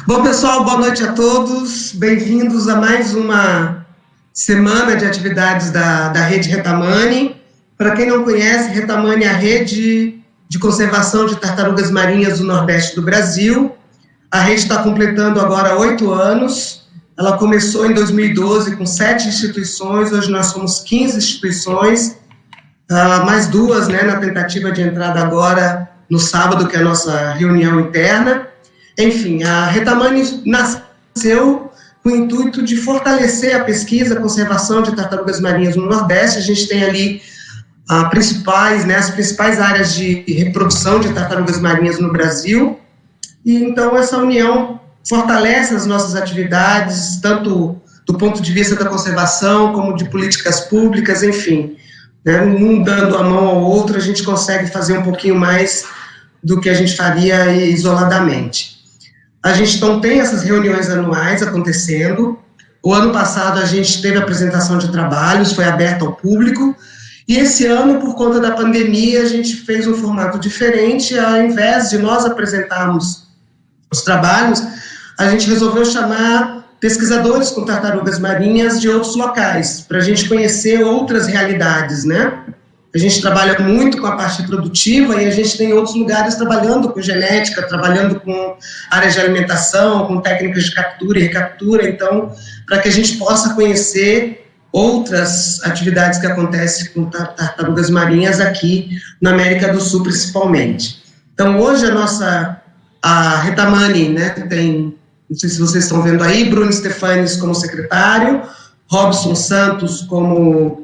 Bom, pessoal, boa noite a todos. Bem-vindos a mais uma semana de atividades da Rede Retamani. Para quem não conhece, Retamani é a rede de conservação de tartarugas marinhas do Nordeste do Brasil. A rede está completando agora 8 anos. Ela começou em 2012 com 7 instituições, hoje nós somos 15 instituições, mais 2, né, na tentativa de entrada agora no sábado, que é a nossa reunião interna. Enfim, a Retamani nasceu com o intuito de fortalecer a pesquisa, a conservação de tartarugas marinhas no Nordeste. A gente tem ali as principais áreas de reprodução de tartarugas marinhas no Brasil, e então essa união fortalece as nossas atividades, tanto do ponto de vista da conservação, como de políticas públicas, enfim, né, um dando a mão ao outro, a gente consegue fazer um pouquinho mais do que a gente faria isoladamente. A gente então tem essas reuniões anuais acontecendo. O ano passado a gente teve a apresentação de trabalhos, foi aberto ao público, e esse ano, por conta da pandemia, a gente fez um formato diferente. Ao invés de nós apresentarmos os trabalhos, a gente resolveu chamar pesquisadores com tartarugas marinhas de outros locais, para a gente conhecer outras realidades, né? A gente trabalha muito com a parte produtiva e a gente tem outros lugares trabalhando com genética, trabalhando com áreas de alimentação, com técnicas de captura e recaptura, então, para que a gente possa conhecer outras atividades que acontecem com tartarugas marinhas aqui na América do Sul, principalmente. Então, hoje a Retamani, né, tem, não sei se vocês estão vendo aí, Bruno Stefanes como secretário, Robson Santos como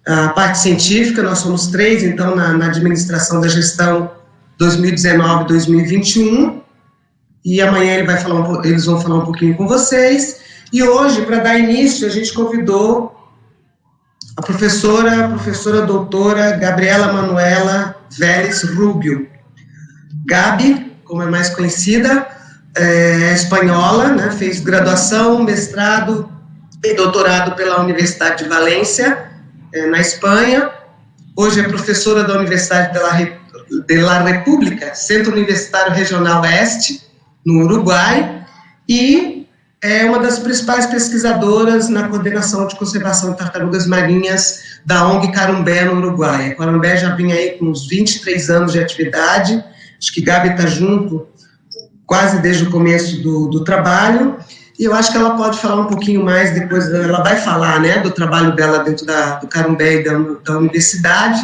a parte científica, nós somos 3, então, na administração da gestão 2019-2021, e amanhã eles vão falar um pouquinho com vocês, e hoje, para dar início, a gente convidou a professora doutora Gabriela Manuela Vélez Rubio. Gabi, como é mais conhecida, é espanhola, né, fez graduação, mestrado e doutorado pela Universidade de Valência, na Espanha. Hoje é professora da Universidade de la República, Centro Universitário Regional Oeste, no Uruguai, e é uma das principais pesquisadoras na coordenação de conservação de tartarugas marinhas da ONG Carumbé, no Uruguai. A Carumbé já vinha aí com uns 23 anos de atividade, acho que Gabi está junto quase desde o começo do trabalho, e eu acho que ela pode falar um pouquinho mais depois, ela vai falar, né, do trabalho dela dentro do Carumbé e da universidade.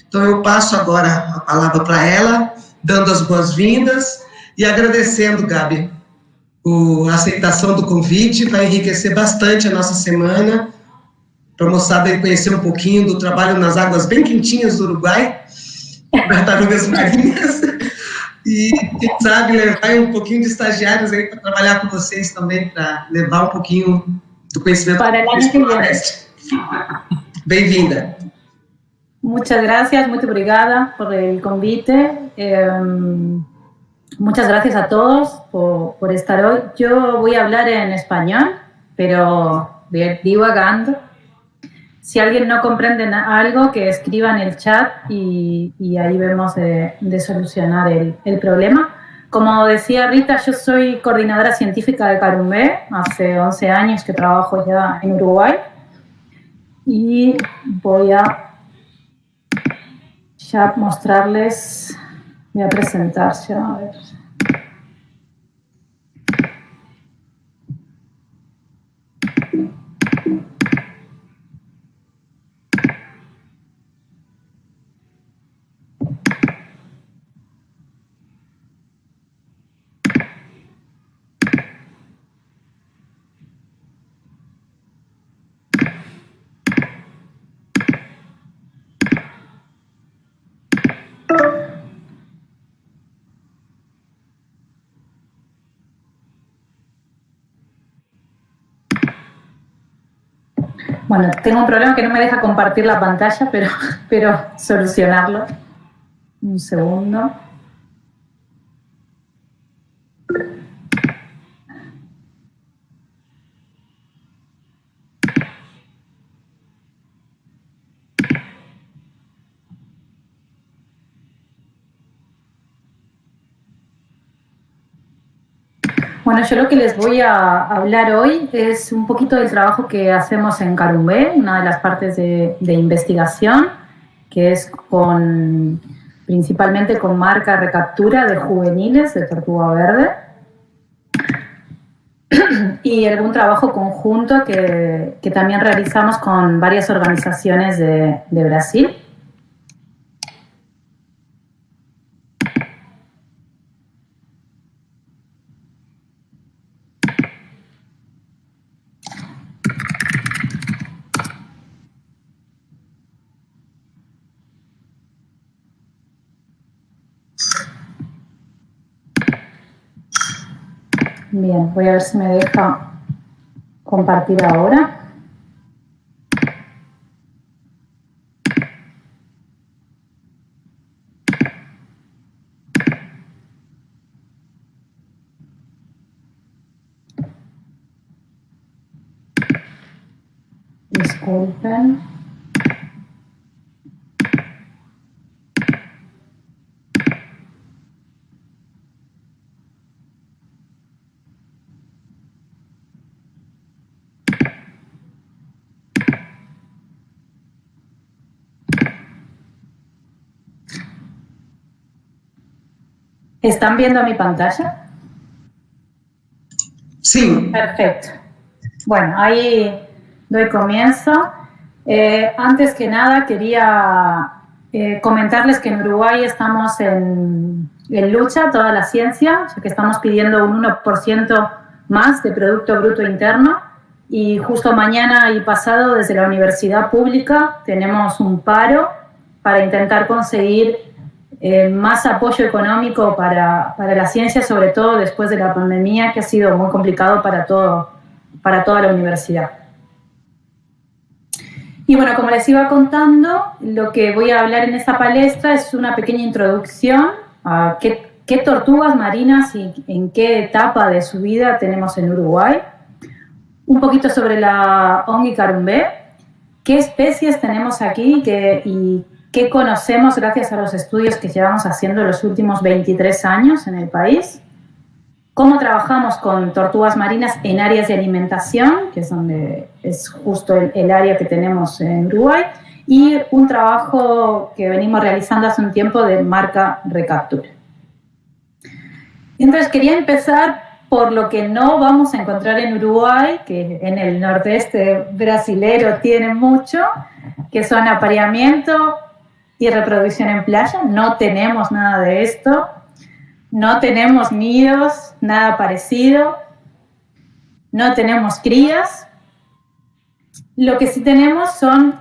Então eu passo agora a palavra para ela, dando as boas-vindas e agradecendo, Gabi, a aceitação do convite. Vai enriquecer bastante a nossa semana, para a moçada conhecer um pouquinho do trabalho nas águas bem quentinhas do Uruguai, tartarugas marinhas, e quem sabe levar um pouquinho de estagiários aí para trabalhar com vocês também, para levar um pouquinho do conhecimento para el año que viene. Bem-vinda. Muchas gracias, muy obrigada por el convite. Muchas gracias a todos por estar hoy. Yo voy a hablar en español, pero divagando. Si alguien no comprende algo, que escriba en el chat y ahí vemos de solucionar el problema. Como decía Rita, yo soy coordinadora científica de Carumbé, hace 11 años que trabajo ya en Uruguay, y voy a ya mostrarles, voy a presentar ya, a ver. Bueno, tengo un problema que no me deja compartir la pantalla, pero solucionarlo. Un segundo. Bueno, yo lo que les voy a hablar hoy es un poquito del trabajo que hacemos en Carumbé, una de las partes de investigación, que es principalmente con marca recaptura de juveniles de tortuga verde, y algún trabajo conjunto que también realizamos con varias organizaciones de Brasil. Bien, voy a ver si me deja compartir ahora. Disculpen. ¿Están viendo mi pantalla? Sí. Perfecto. Bueno, ahí doy comienzo. Antes que nada quería comentarles que en Uruguay estamos en lucha, toda la ciencia, ya que estamos pidiendo un 1% más de Producto Bruto Interno, y justo mañana y pasado desde la universidad pública tenemos un paro para intentar conseguir más apoyo económico para la ciencia, sobre todo después de la pandemia, que ha sido muy complicado para toda la universidad. Y bueno, como les iba contando, lo que voy a hablar en esta palestra es una pequeña introducción a qué tortugas marinas y en qué etapa de su vida tenemos en Uruguay, un poquito sobre la Ongui Carumbé, qué especies tenemos aquí y qué conocemos gracias a los estudios que llevamos haciendo los últimos 23 años en el país, cómo trabajamos con tortugas marinas en áreas de alimentación, que es justo el área que tenemos en Uruguay, y un trabajo que venimos realizando hace un tiempo de marca recaptura. Entonces quería empezar por lo que no vamos a encontrar en Uruguay, que en el nordeste brasilero tienen mucho, que son apareamiento y reproducción en playa. No tenemos nada de esto, no tenemos nidos, nada parecido, no tenemos crías. Lo que sí tenemos son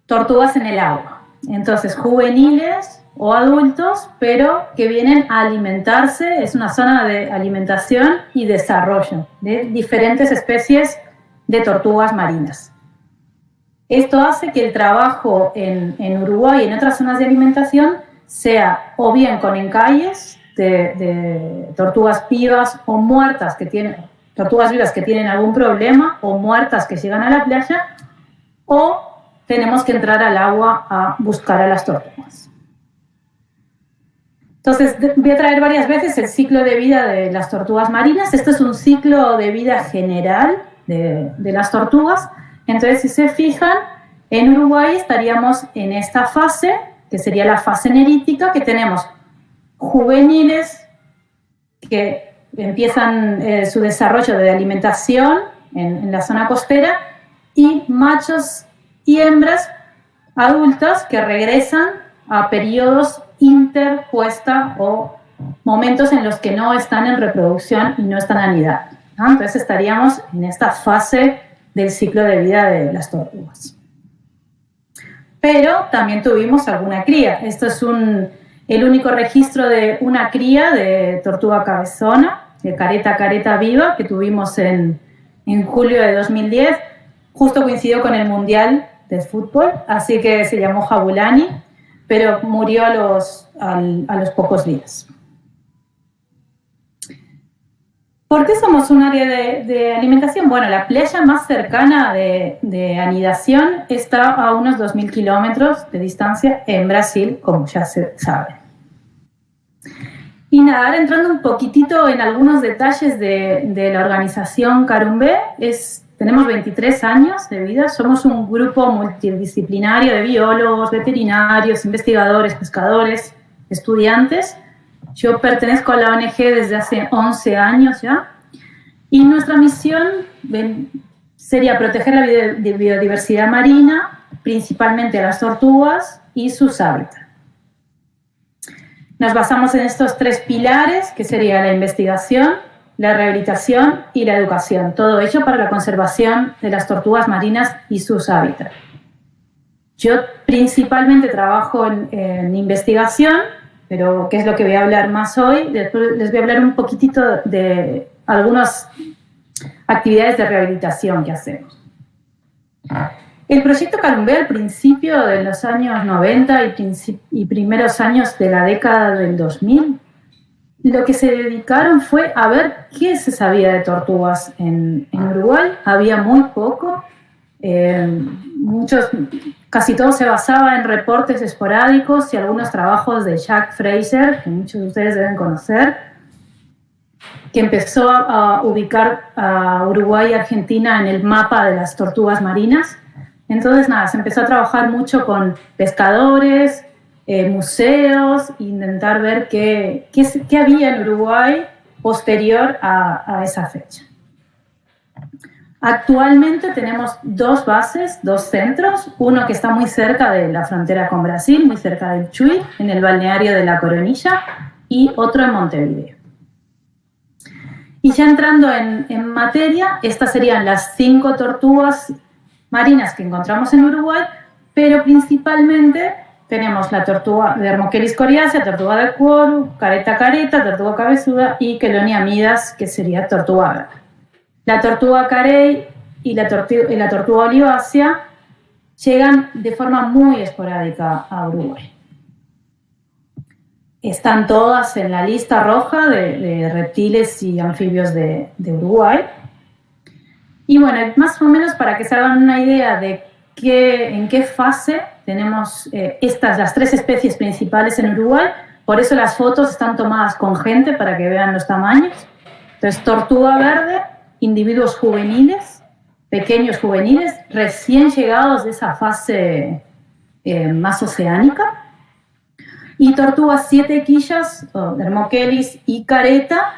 tortugas en el agua, entonces juveniles o adultos, pero que vienen a alimentarse. Es una zona de alimentación y desarrollo de diferentes especies de tortugas marinas. Esto hace que el trabajo en Uruguay y en otras zonas de alimentación sea o bien con encalles de tortugas vivas o muertas tortugas vivas que tienen algún problema, o muertas que llegan a la playa, o tenemos que entrar al agua a buscar a las tortugas. Entonces, voy a traer varias veces el ciclo de vida de las tortugas marinas. Esto es un ciclo de vida general de las tortugas. Entonces, si se fijan, en Uruguay estaríamos en esta fase, que sería la fase nerítica, que tenemos juveniles que empiezan su desarrollo de alimentación en la zona costera, y machos y hembras adultas que regresan a periodos interpuesta o momentos en los que no están en reproducción y no están anidando, ¿no? Entonces estaríamos en esta fase del ciclo de vida de las tortugas. Pero también tuvimos alguna cría. Esto es el único registro de una cría de tortuga cabezona, de careta viva, que tuvimos en julio de 2010. Justo coincidió con el Mundial de Fútbol, así que se llamó Jabulani, pero murió a los pocos días. ¿Por qué somos un área de alimentación? Bueno, la playa más cercana de anidación está a unos 2.000 kilómetros de distancia en Brasil, como ya se sabe. Y nada, ahora entrando un poquitito en algunos detalles de la organización Carumbé, tenemos 23 años de vida, somos un grupo multidisciplinario de biólogos, veterinarios, investigadores, pescadores, estudiantes. Yo pertenezco a la ONG desde hace 11 años ya, y nuestra misión sería proteger la biodiversidad marina, principalmente a las tortugas y sus hábitats. Nos basamos en estos 3 pilares, que sería la investigación, la rehabilitación y la educación. Todo ello para la conservación de las tortugas marinas y sus hábitats. Yo principalmente trabajo en investigación, pero ¿qué es lo que voy a hablar más hoy? Después les voy a hablar un poquitito de algunas actividades de rehabilitación que hacemos. El proyecto Carumbé al principio de los años 90 y primeros años de la década del 2000, lo que se dedicaron fue a ver qué se sabía de tortugas en Uruguay. Había muy poco, casi todo se basaba en reportes esporádicos y algunos trabajos de Jack Fraser, que muchos de ustedes deben conocer, que empezó a ubicar a Uruguay y Argentina en el mapa de las tortugas marinas. Entonces, nada, se empezó a trabajar mucho con pescadores, museos, intentar ver qué había en Uruguay posterior a esa fecha. Actualmente tenemos 2 bases, 2 centros, uno que está muy cerca de la frontera con Brasil, muy cerca del Chuy, en el balneario de La Coronilla, y otro en Montevideo. Y ya entrando en materia, estas serían las 5 tortugas marinas que encontramos en Uruguay, pero principalmente tenemos la tortuga de Dermochelis coriacea, tortuga de cuoru, careta, tortuga cabezuda y Chelonia midas, que sería tortuga verde. La tortuga carey y la tortuga olivácea llegan de forma muy esporádica a Uruguay. Están todas en la lista roja de reptiles y anfibios de Uruguay. Y bueno, más o menos para que se hagan una idea de en qué fase tenemos las 3 especies principales en Uruguay, por eso las fotos están tomadas con gente para que vean los tamaños. Entonces, tortuga verde, individuos juveniles, pequeños juveniles, recién llegados de esa fase más oceánica. Y tortugas 7 quillas, Dermochelis y careta,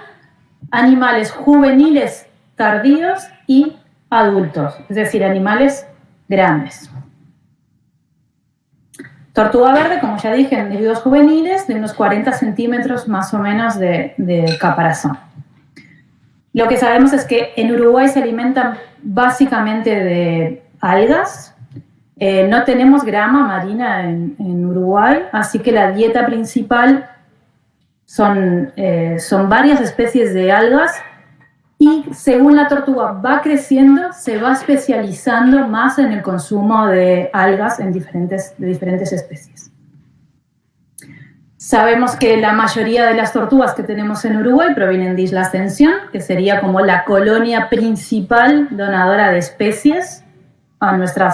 animales juveniles tardíos y adultos, es decir, animales grandes. Tortuga verde, como ya dije, individuos juveniles de unos 40 centímetros más o menos de caparazón. Lo que sabemos es que en Uruguay se alimentan básicamente de algas. No tenemos grama marina en Uruguay, así que la dieta principal son varias especies de algas. Y según la tortuga va creciendo, se va especializando más en el consumo de algas de diferentes especies. Sabemos que la mayoría de las tortugas que tenemos en Uruguay provienen de Isla Ascensión, que sería como la colonia principal donadora de especies a nuestra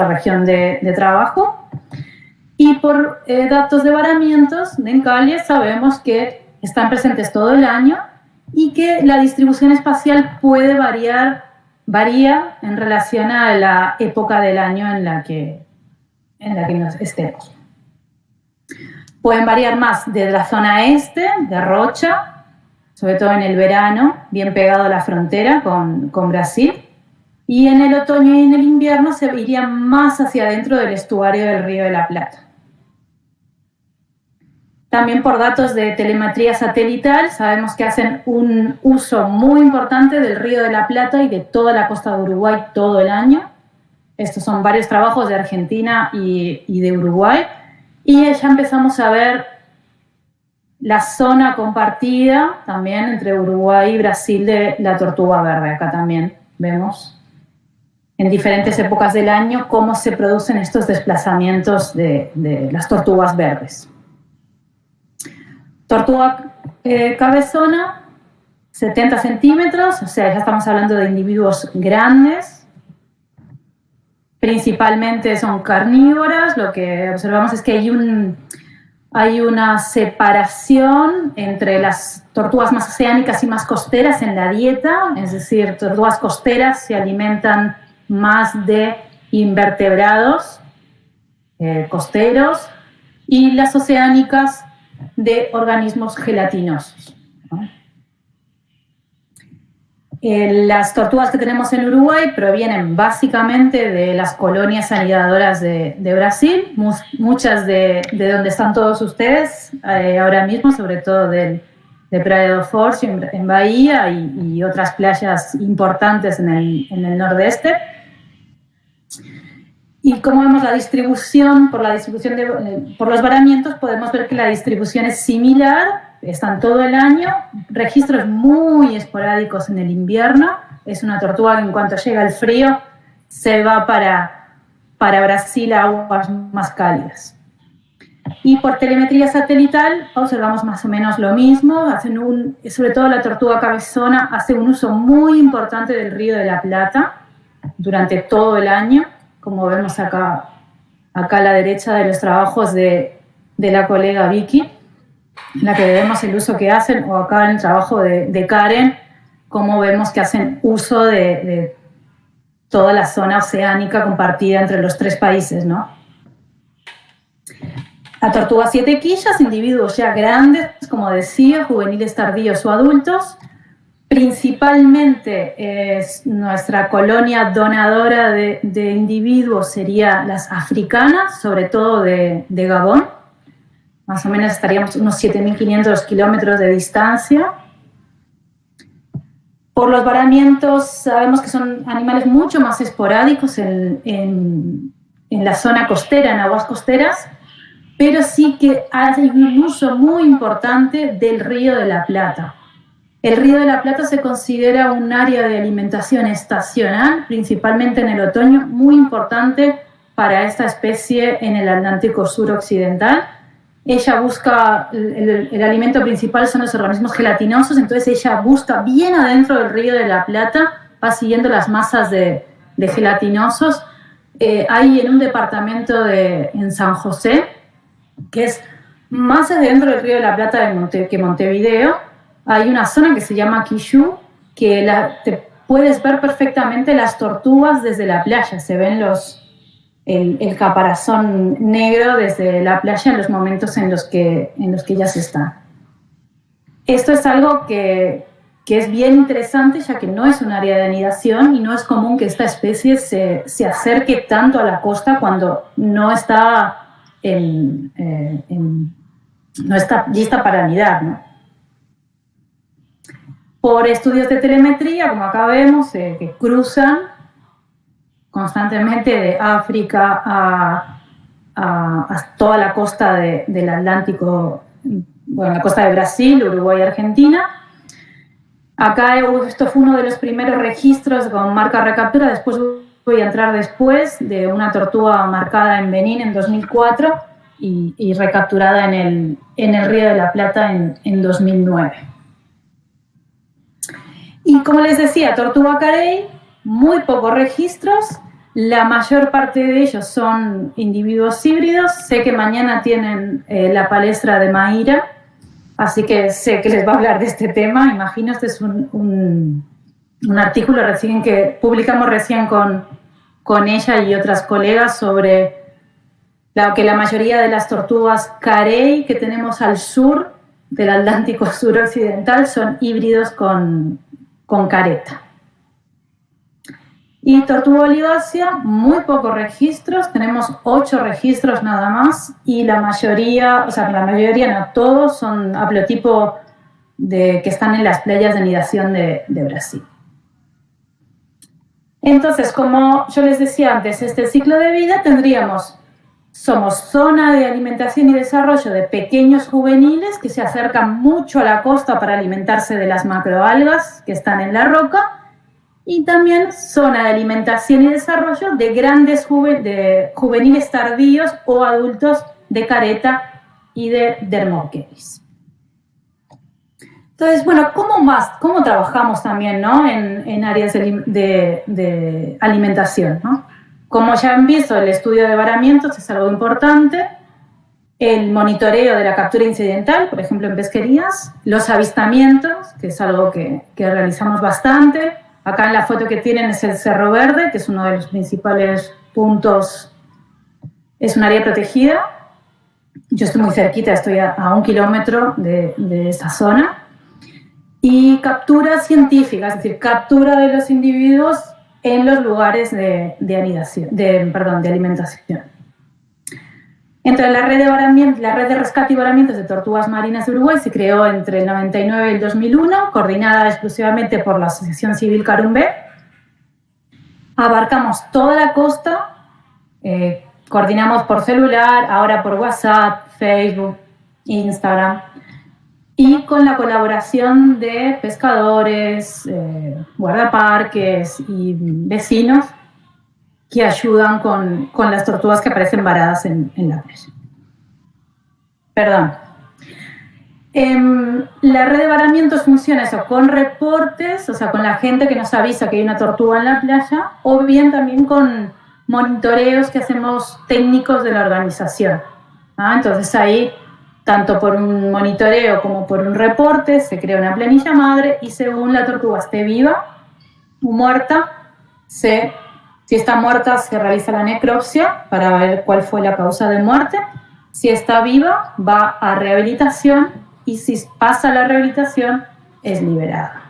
región de trabajo. Y por datos de varamientos de encalles sabemos que están presentes todo el año y que la distribución espacial varía en relación a la época del año en la que nos estemos. Pueden variar más de la zona este, de Rocha, sobre todo en el verano, bien pegado a la frontera con Brasil, y en el otoño y en el invierno se iría más hacia adentro del estuario del Río de la Plata. También por datos de telemetría satelital sabemos que hacen un uso muy importante del Río de la Plata y de toda la costa de Uruguay todo el año. Estos son varios trabajos de Argentina y de Uruguay. Y ya empezamos a ver la zona compartida también entre Uruguay y Brasil de la tortuga verde. Acá también vemos en diferentes épocas del año cómo se producen estos desplazamientos de las tortugas verdes. Tortuga cabezona, 70 centímetros, o sea, ya estamos hablando de individuos grandes. Principalmente son carnívoras, lo que observamos es que hay hay una separación entre las tortugas más oceánicas y más costeras en la dieta, es decir, tortugas costeras se alimentan más de invertebrados costeros y las oceánicas de organismos gelatinosos, ¿no? Las tortugas que tenemos en Uruguay provienen básicamente de las colonias anidadoras de Brasil, muchas de donde están todos ustedes ahora mismo, sobre todo de Praia do Forte en Bahía y otras playas importantes en el nordeste. Y como vemos la distribución, por los varamientos, podemos ver que la distribución es similar, están todo el año, registros muy esporádicos en el invierno. Es una tortuga que en cuanto llega el frío se va para Brasil a aguas más cálidas. Y por telemetría satelital observamos más o menos lo mismo, sobre todo la tortuga cabezona hace un uso muy importante del Río de la Plata durante todo el año, como vemos acá a la derecha de los trabajos de la colega Vicky, en la que vemos el uso que hacen, o acá en el trabajo de Karen, como vemos que hacen uso de toda la zona oceánica compartida entre los tres países, ¿no? La tortuga siete quillas, individuos ya grandes, como decía, juveniles tardíos o adultos. Principalmente nuestra colonia donadora de individuos sería las africanas, sobre todo de Gabón. Más o menos estaríamos unos 7.500 kilómetros de distancia. Por los varamientos sabemos que son animales mucho más esporádicos en la zona costera, en aguas costeras, pero sí que hay un uso muy importante del Río de la Plata. El Río de la Plata se considera un área de alimentación estacional, principalmente en el otoño, muy importante para esta especie en el Atlántico suroccidental. Ella busca, el alimento principal son los organismos gelatinosos, entonces ella busca bien adentro del Río de la Plata, va siguiendo las masas de gelatinosos. Hay en un departamento en San José, que es más adentro del Río de la Plata que Montevideo, hay una zona que se llama Quillú, que te puedes ver perfectamente las tortugas desde la playa, se ven el caparazón negro desde la playa en los momentos en los que ellas están. Esto es algo que es bien interesante, ya que no es un área de anidación y no es común que esta especie se acerque tanto a la costa cuando no está lista para anidar, ¿no? Por estudios de telemetría, como acá vemos, que cruzan constantemente de África a toda la costa del Atlántico, bueno, la costa de Brasil, Uruguay y Argentina. Acá esto fue uno de los primeros registros con marca recaptura, después voy a entrar después de una tortuga marcada en Benín en 2004 y recapturada en el Río de la Plata en 2009. Y como les decía, tortuga carey, muy pocos registros, la mayor parte de ellos son individuos híbridos. Sé que mañana tienen la palestra de Maíra, así que sé que les va a hablar de este tema. Imagino, este es un artículo que publicamos recién con ella y otras colegas sobre que la mayoría de las tortugas carey que tenemos al sur del Atlántico suroccidental son híbridos con careta. Y tortuga olivácea, muy pocos registros, tenemos 8 registros nada más, y la mayoría no todos, son haplotipo que están en las playas de nidación de Brasil. Entonces, como yo les decía antes, este ciclo de vida somos zona de alimentación y desarrollo de pequeños juveniles que se acercan mucho a la costa para alimentarse de las macroalgas que están en la roca, y también zona de alimentación y desarrollo de grandes juveniles tardíos o adultos de careta y de Dermocheris. Entonces, bueno, ¿cómo trabajamos también, ¿no? en áreas de alimentación, ¿no? Como ya han visto, el estudio de varamientos es algo importante. el monitoreo de la captura incidental, por ejemplo en pesquerías, los avistamientos, que es algo que realizamos bastante. Acá en la foto que tienen es el Cerro Verde, que es uno de los principales puntos, es un área protegida. Yo estoy muy cerquita, estoy a 1 kilómetro de esa zona. Y captura científica, es decir, captura de los individuos en los lugares de alimentación. Entre la red de rescate y varamientos de tortugas marinas de Uruguay se creó entre el 99 y el 2001, coordinada exclusivamente por la Asociación Civil Carumbé. Abarcamos toda la costa, coordinamos por celular, ahora por WhatsApp, Facebook, Instagram, y con la colaboración de pescadores, guardaparques y vecinos que ayudan con las tortugas que aparecen varadas en la playa. Perdón. La red de varamientos funciona eso, con reportes, o sea, con la gente que nos avisa que hay una tortuga en la playa, o bien también con monitoreos que hacemos técnicos de la organización. Entonces ahí, tanto por un monitoreo como por un reporte, se crea una planilla madre y según la tortuga esté viva o muerta, si está muerta, se realiza la necropsia para ver cuál fue la causa de muerte. Si está viva, va a rehabilitación y si pasa la rehabilitación, es liberada.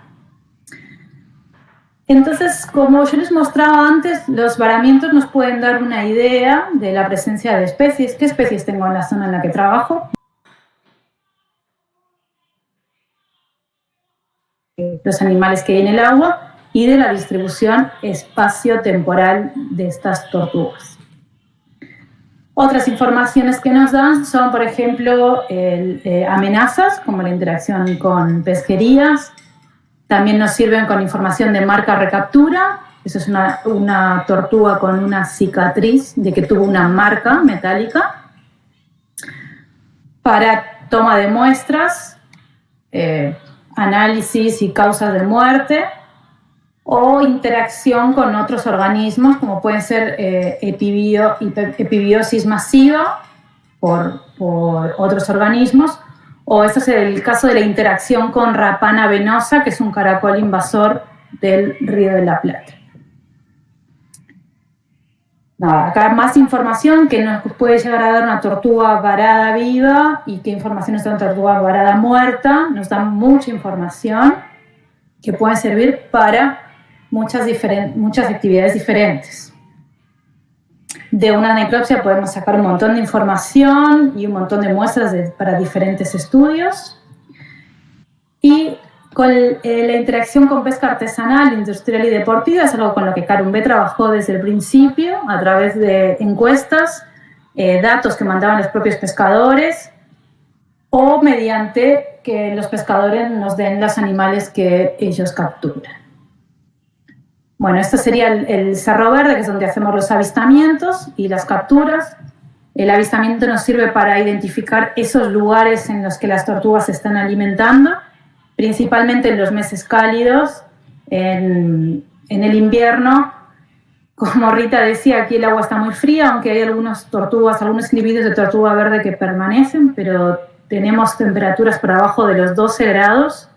Entonces, como yo les mostraba antes, los varamientos nos pueden dar una idea de la presencia de especies. ¿Qué especies tengo en la zona en la que trabajo? Los animales que hay en el agua y de la distribución espacio-temporal de estas tortugas. Otras informaciones que nos dan son, por ejemplo, amenazas, como la interacción con pesquerías. También nos sirven con información de marca recaptura. Eso es una tortuga con una cicatriz de que tuvo una marca metálica. Para toma de muestras, análisis y causas de muerte, o interacción con otros organismos, como pueden ser epibiosis masiva por otros organismos, o este es el caso de la interacción con rapana venosa, que es un caracol invasor del Río de la Plata. Acá más información que nos puede llegar a dar una tortuga varada viva y qué información nos da una tortuga varada muerta. Nos dan mucha información que puede servir para muchas actividades diferentes. De una necropsia podemos sacar un montón de información y un montón de muestras para diferentes estudios. Y con la interacción con pesca artesanal, industrial y deportiva es algo con lo que Carumbé trabajó desde el principio a través de encuestas, datos que mandaban los propios pescadores o mediante que los pescadores nos den los animales que ellos capturan. Bueno, este sería el Cerro Verde, que es donde hacemos los avistamientos y las capturas. El avistamiento nos sirve para identificar esos lugares en los que las tortugas se están alimentando, principalmente en los meses cálidos. En el invierno, como Rita decía, aquí el agua está muy fría, aunque hay algunos individuos de tortuga verde que permanecen, pero tenemos temperaturas por abajo de los 12 grados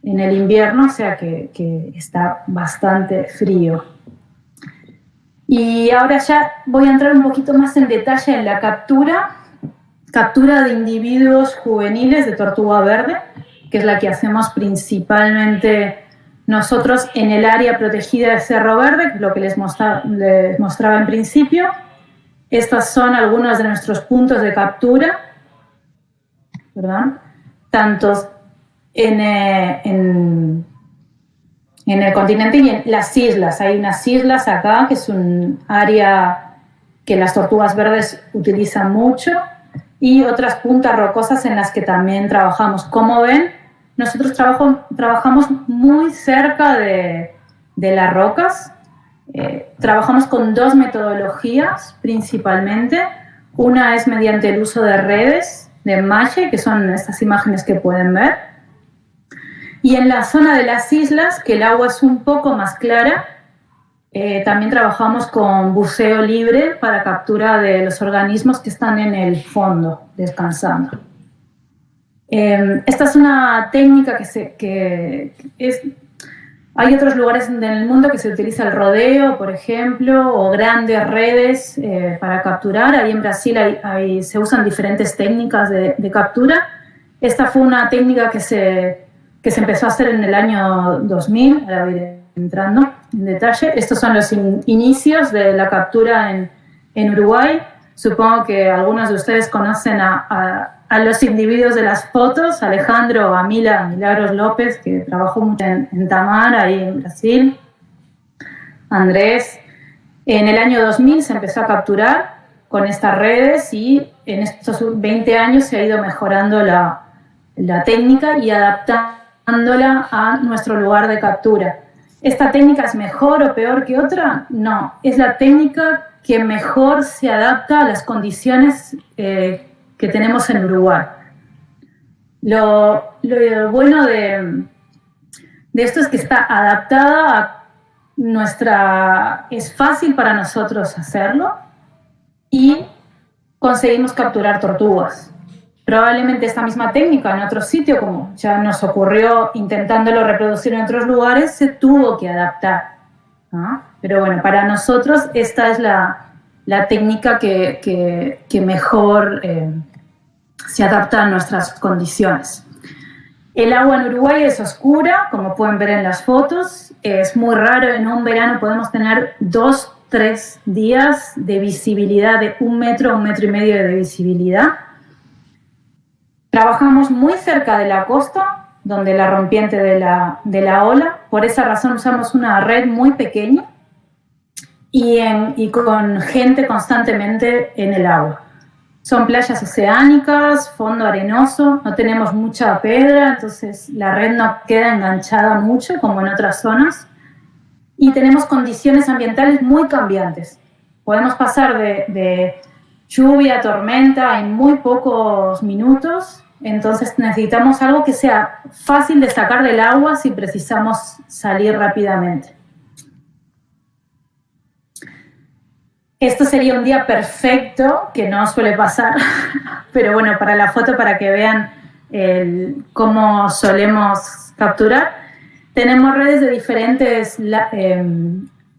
en el invierno, o sea que está bastante frío. Y ahora ya voy a entrar un poquito más en detalle en la captura de individuos juveniles de tortuga verde, que es la que hacemos principalmente nosotros en el área protegida de Cerro Verde, que es lo que les mostraba en principio. Estos son algunos de nuestros puntos de captura, ¿verdad? Tanto en el continente y en las islas. Hay unas islas acá, que es un área que las tortugas verdes utilizan mucho, y otras puntas rocosas en las que también trabajamos. Como ven, nosotros trabajamos muy cerca de las rocas. Trabajamos con dos metodologías principalmente. Una es mediante el uso de redes de enmalle, que son estas imágenes que pueden ver. Y en la zona de las islas, que el agua es un poco más clara, también trabajamos con buceo libre para captura de los organismos que están en el fondo, descansando. Esta es una técnica hay otros lugares en el mundo que se utiliza el rodeo, por ejemplo, o grandes redes para capturar. Ahí en Brasil se usan diferentes técnicas de captura. Esta fue una técnica que se empezó a hacer en el año 2000, ahora iré entrando en detalle. Estos son los inicios de la captura en Uruguay. Supongo que algunos de ustedes conocen a los individuos de las fotos, Alejandro, a Milagros López, que trabajó mucho en Tamar, ahí en Brasil, Andrés. En el año 2000 se empezó a capturar con estas redes y en estos 20 años se ha ido mejorando la técnica y adaptándola a nuestro lugar de captura. ¿Esta técnica es mejor o peor que otra? No, es la técnica que mejor se adapta a las condiciones que tenemos en Uruguay. Lo bueno de esto es que está adaptada es fácil para nosotros hacerlo y conseguimos capturar tortugas. Probablemente esta misma técnica en otro sitio, como ya nos ocurrió intentándolo reproducir en otros lugares, se tuvo que adaptar, ¿no? Pero bueno, para nosotros esta es la técnica que mejor se adapta a nuestras condiciones. El agua en Uruguay es oscura, como pueden ver en las fotos. Es muy raro, en un verano podemos tener 2-3 días de visibilidad de 1 metro, 1,5 metros de visibilidad. Trabajamos muy cerca de la costa, donde la rompiente de la ola. Por esa razón usamos una red muy pequeña y con gente constantemente en el agua. Son playas oceánicas, fondo arenoso, no tenemos mucha piedra, entonces la red no queda enganchada mucho como en otras zonas. Y tenemos condiciones ambientales muy cambiantes. Podemos pasar de lluvia, tormenta en muy pocos minutos, entonces necesitamos algo que sea fácil de sacar del agua si precisamos salir rápidamente. Esto sería un día perfecto, que no suele pasar, pero bueno, para la foto, para que vean cómo solemos capturar. Tenemos redes de diferentes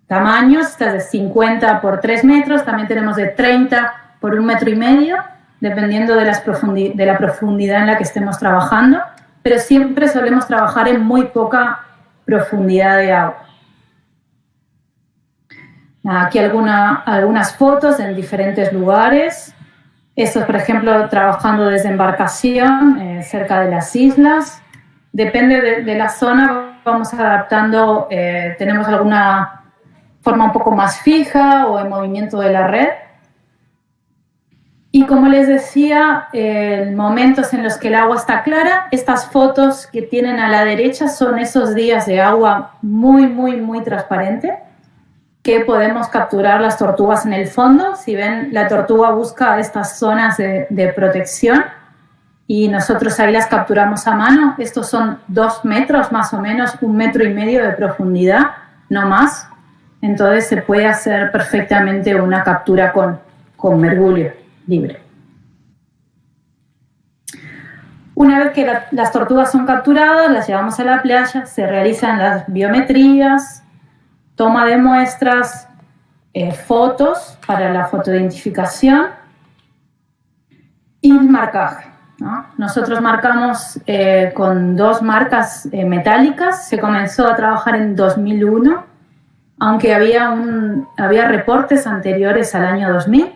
tamaños, estas de 50 por 3 metros, también tenemos de 30 por 1,5 metros, dependiendo de la profundidad en la que estemos trabajando, pero siempre solemos trabajar en muy poca profundidad de agua. Aquí algunas fotos en diferentes lugares. Esto, por ejemplo, trabajando desde embarcación cerca de las islas. Depende de la zona, vamos adaptando, tenemos alguna forma un poco más fija o en movimiento de la red. Y como les decía, momentos en los que el agua está clara, estas fotos que tienen a la derecha son esos días de agua muy, muy, muy transparente, que podemos capturar las tortugas en el fondo. Si ven, la tortuga busca estas zonas de protección y nosotros ahí las capturamos a mano. Estos son 2 metros más o menos, 1,5 metros de profundidad, no más. Entonces se puede hacer perfectamente una captura con mergullo libre. Una vez que las tortugas son capturadas, las llevamos a la playa, se realizan las biometrías, toma de muestras, fotos para la fotoidentificación y marcaje, ¿no? Nosotros marcamos con 2 marcas metálicas. Se comenzó a trabajar en 2001, aunque había reportes anteriores al año 2000.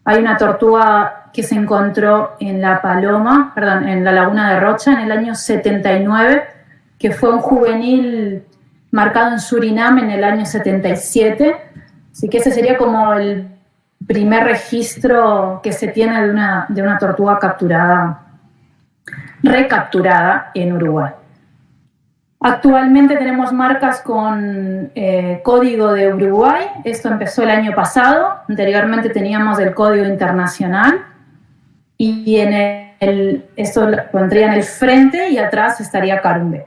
Hay una tortuga que se encontró en la laguna de Rocha en el año 79, que fue un juvenil marcado en Surinam en el año 77. Así que ese sería como el primer registro que se tiene de una tortuga recapturada en Uruguay. Actualmente tenemos marcas con código de Uruguay. Esto empezó el año pasado. Anteriormente teníamos el código internacional. Y esto pondría en el frente y atrás estaría Carumbe.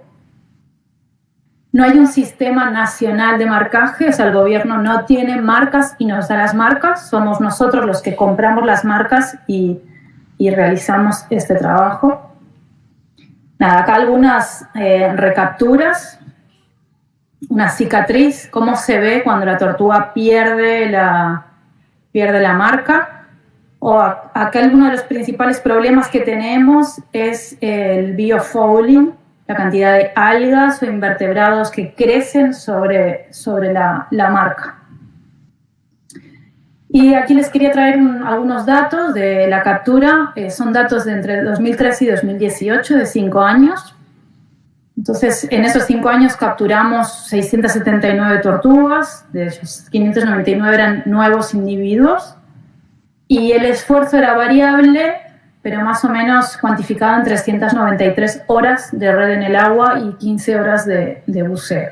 No hay un sistema nacional de marcaje, o sea, el gobierno no tiene marcas y nos da las marcas, somos nosotros los que compramos las marcas y realizamos este trabajo. Nada, acá algunas recapturas, una cicatriz, cómo se ve cuando la tortuga pierde la marca. O acá uno de los principales problemas que tenemos es el biofouling, la cantidad de algas o invertebrados que crecen sobre la marca. Y aquí les quería traer algunos datos de la captura. Son datos de entre 2013 y 2018, de 5 años. Entonces, en esos 5 años capturamos 679 tortugas, de ellos 599 eran nuevos individuos. Y el esfuerzo era variable, pero más o menos cuantificado en 393 horas de red en el agua y 15 horas de buceo.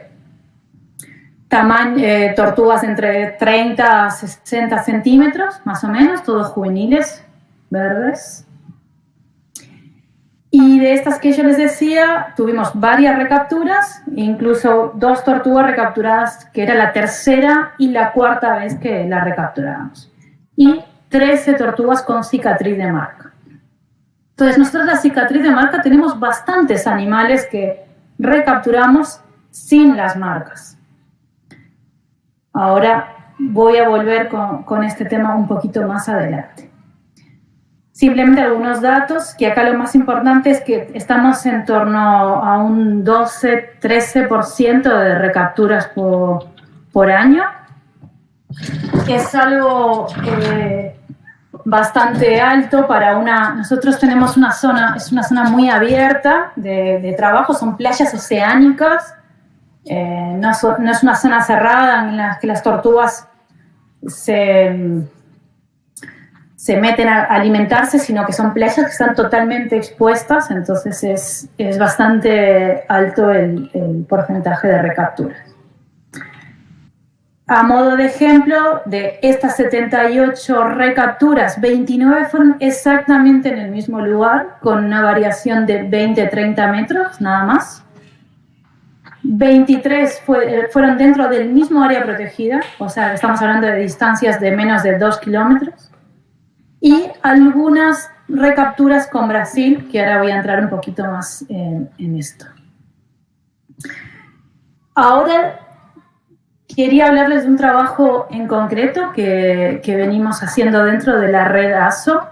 Tortugas entre 30 a 60 centímetros, más o menos, todos juveniles, verdes. Y de estas que yo les decía, tuvimos varias recapturas, incluso 2 tortugas recapturadas, que era la tercera y la cuarta vez que la recapturábamos. Y 13 tortugas con cicatriz de marca. Entonces, nosotros la cicatriz de marca tenemos bastantes animales que recapturamos sin las marcas. Ahora voy a volver con este tema un poquito más adelante. Simplemente algunos datos, que acá lo más importante es que estamos en torno a un 12-13% de recapturas por año. Es algo bastante alto para nosotros tenemos una zona, es una zona muy abierta de trabajo, son playas oceánicas, no es una zona cerrada en la que las tortugas se meten a alimentarse, sino que son playas que están totalmente expuestas, entonces es bastante alto el porcentaje de recapturas. A modo de ejemplo, de estas 78 recapturas, 29 fueron exactamente en el mismo lugar, con una variación de 20-30 metros, nada más. 23 fueron dentro del mismo área protegida, o sea, estamos hablando de distancias de menos de 2 kilómetros. Y algunas recapturas con Brasil, que ahora voy a entrar un poquito más en esto. Ahora quería hablarles de un trabajo en concreto que venimos haciendo dentro de la red ASO.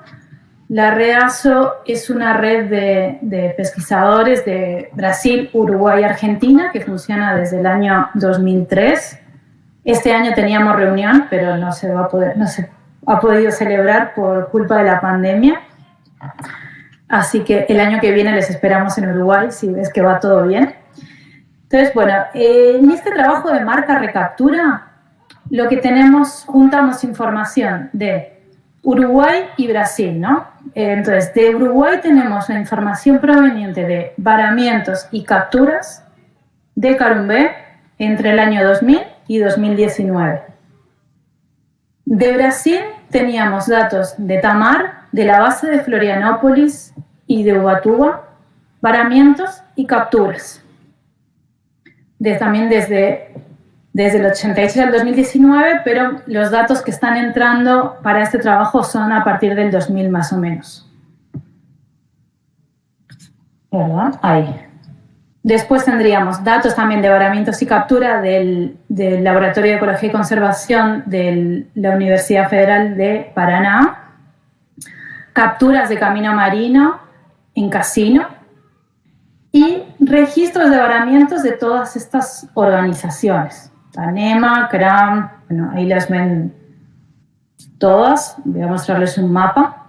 La red ASO es una red de pesquisadores de Brasil, Uruguay y Argentina que funciona desde el año 2003. Este año teníamos reunión, pero no se ha podido celebrar por culpa de la pandemia. Así que el año que viene les esperamos en Uruguay, si ves que va todo bien. Entonces, bueno, en este trabajo de marca recaptura, lo que tenemos, juntamos información de Uruguay y Brasil, ¿no? Entonces, de Uruguay tenemos la información proveniente de varamientos y capturas de carumbé entre el año 2000 y 2019. De Brasil teníamos datos de Tamar, de la base de Florianópolis y de Ubatuba, varamientos y capturas. También desde el 86 al 2019, pero los datos que están entrando para este trabajo son a partir del 2000 más o menos. ¿Verdad? Ahí. Después tendríamos datos también de varamientos y captura del Laboratorio de Ecología y Conservación de la Universidad Federal de Paraná, capturas de camino marino en Casino, y registros de varamientos de todas estas organizaciones. NEMA, CRAM, bueno, ahí las ven todas, voy a mostrarles un mapa.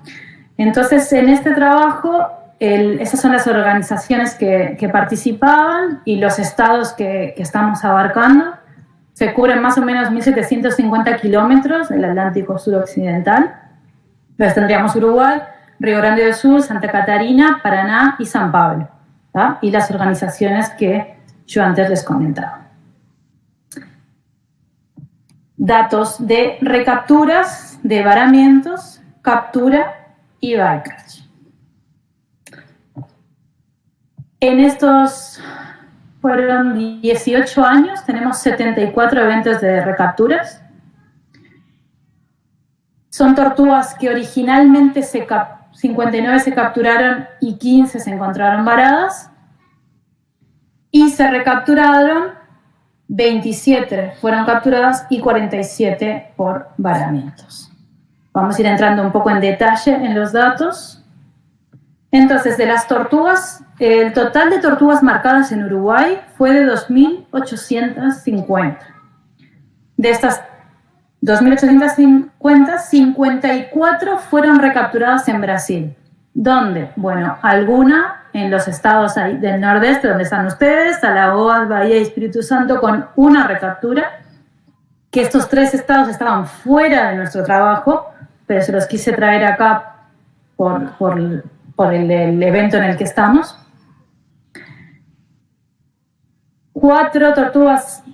Entonces, en este trabajo, esas son las organizaciones que participaban y los estados que estamos abarcando. Se cubren más o menos 1.750 kilómetros del Atlántico suroccidental. Entonces tendríamos Uruguay, Río Grande do Sul, Santa Catarina, Paraná y San Pablo, ¿tá? Y las organizaciones que yo antes les comentaba. Datos de recapturas, de varamientos, captura y bycatch. En estos fueron 18 años, tenemos 74 eventos de recapturas. Son tortugas que originalmente 59 se capturaron y 15 se encontraron varadas. Y se recapturaron 27, fueron capturadas y 47 por varamientos. Vamos a ir entrando un poco en detalle en los datos. Entonces, de las tortugas, el total de tortugas marcadas en Uruguay fue de 2.850. De estas 2.850, 54 fueron recapturadas en Brasil. ¿Dónde? Bueno, alguna en los estados del nordeste, donde están ustedes, Alagoas, Bahía y Espíritu Santo, con una recaptura, que estos 3 estados estaban fuera de nuestro trabajo, pero se los quise traer acá por el evento en el que estamos. 4 tortugas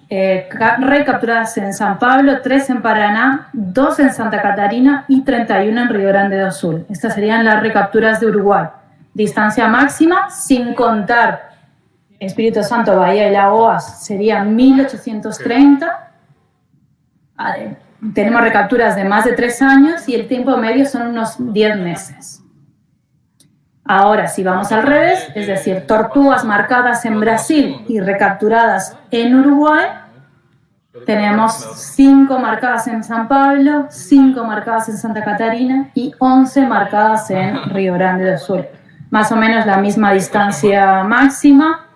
recapturadas en San Pablo, 3 en Paraná, 2 en Santa Catarina y 31 en Río Grande do Sul. Estas serían las recapturas de Uruguay. Distancia máxima, sin contar Espíritu Santo, Bahía y Lagoas, sería 1830. Tenemos recapturas de más de 3 años y el tiempo medio son unos 10 meses. Ahora, si vamos al revés, es decir, tortugas marcadas en Brasil y recapturadas en Uruguay, tenemos 5 marcadas en San Pablo, 5 marcadas en Santa Catarina y 11 marcadas en Río Grande do Sul. Más o menos la misma distancia máxima.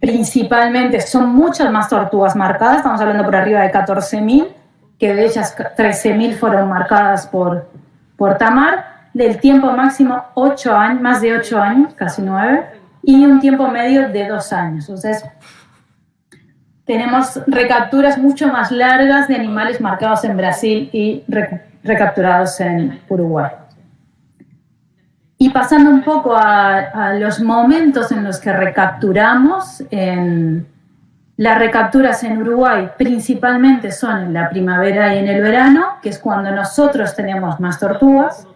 Principalmente son muchas más tortugas marcadas, estamos hablando por arriba de 14.000, que de ellas 13.000 fueron marcadas por Tamar. Del tiempo máximo 8 años, más de 8 años, casi 9, y un tiempo medio de 2 años. Entonces, tenemos recapturas mucho más largas de animales marcados en Brasil y recapturados en Uruguay. Y pasando un poco a los momentos en los que recapturamos, las recapturas en Uruguay principalmente son en la primavera y en el verano, que es cuando nosotros tenemos más tortugas.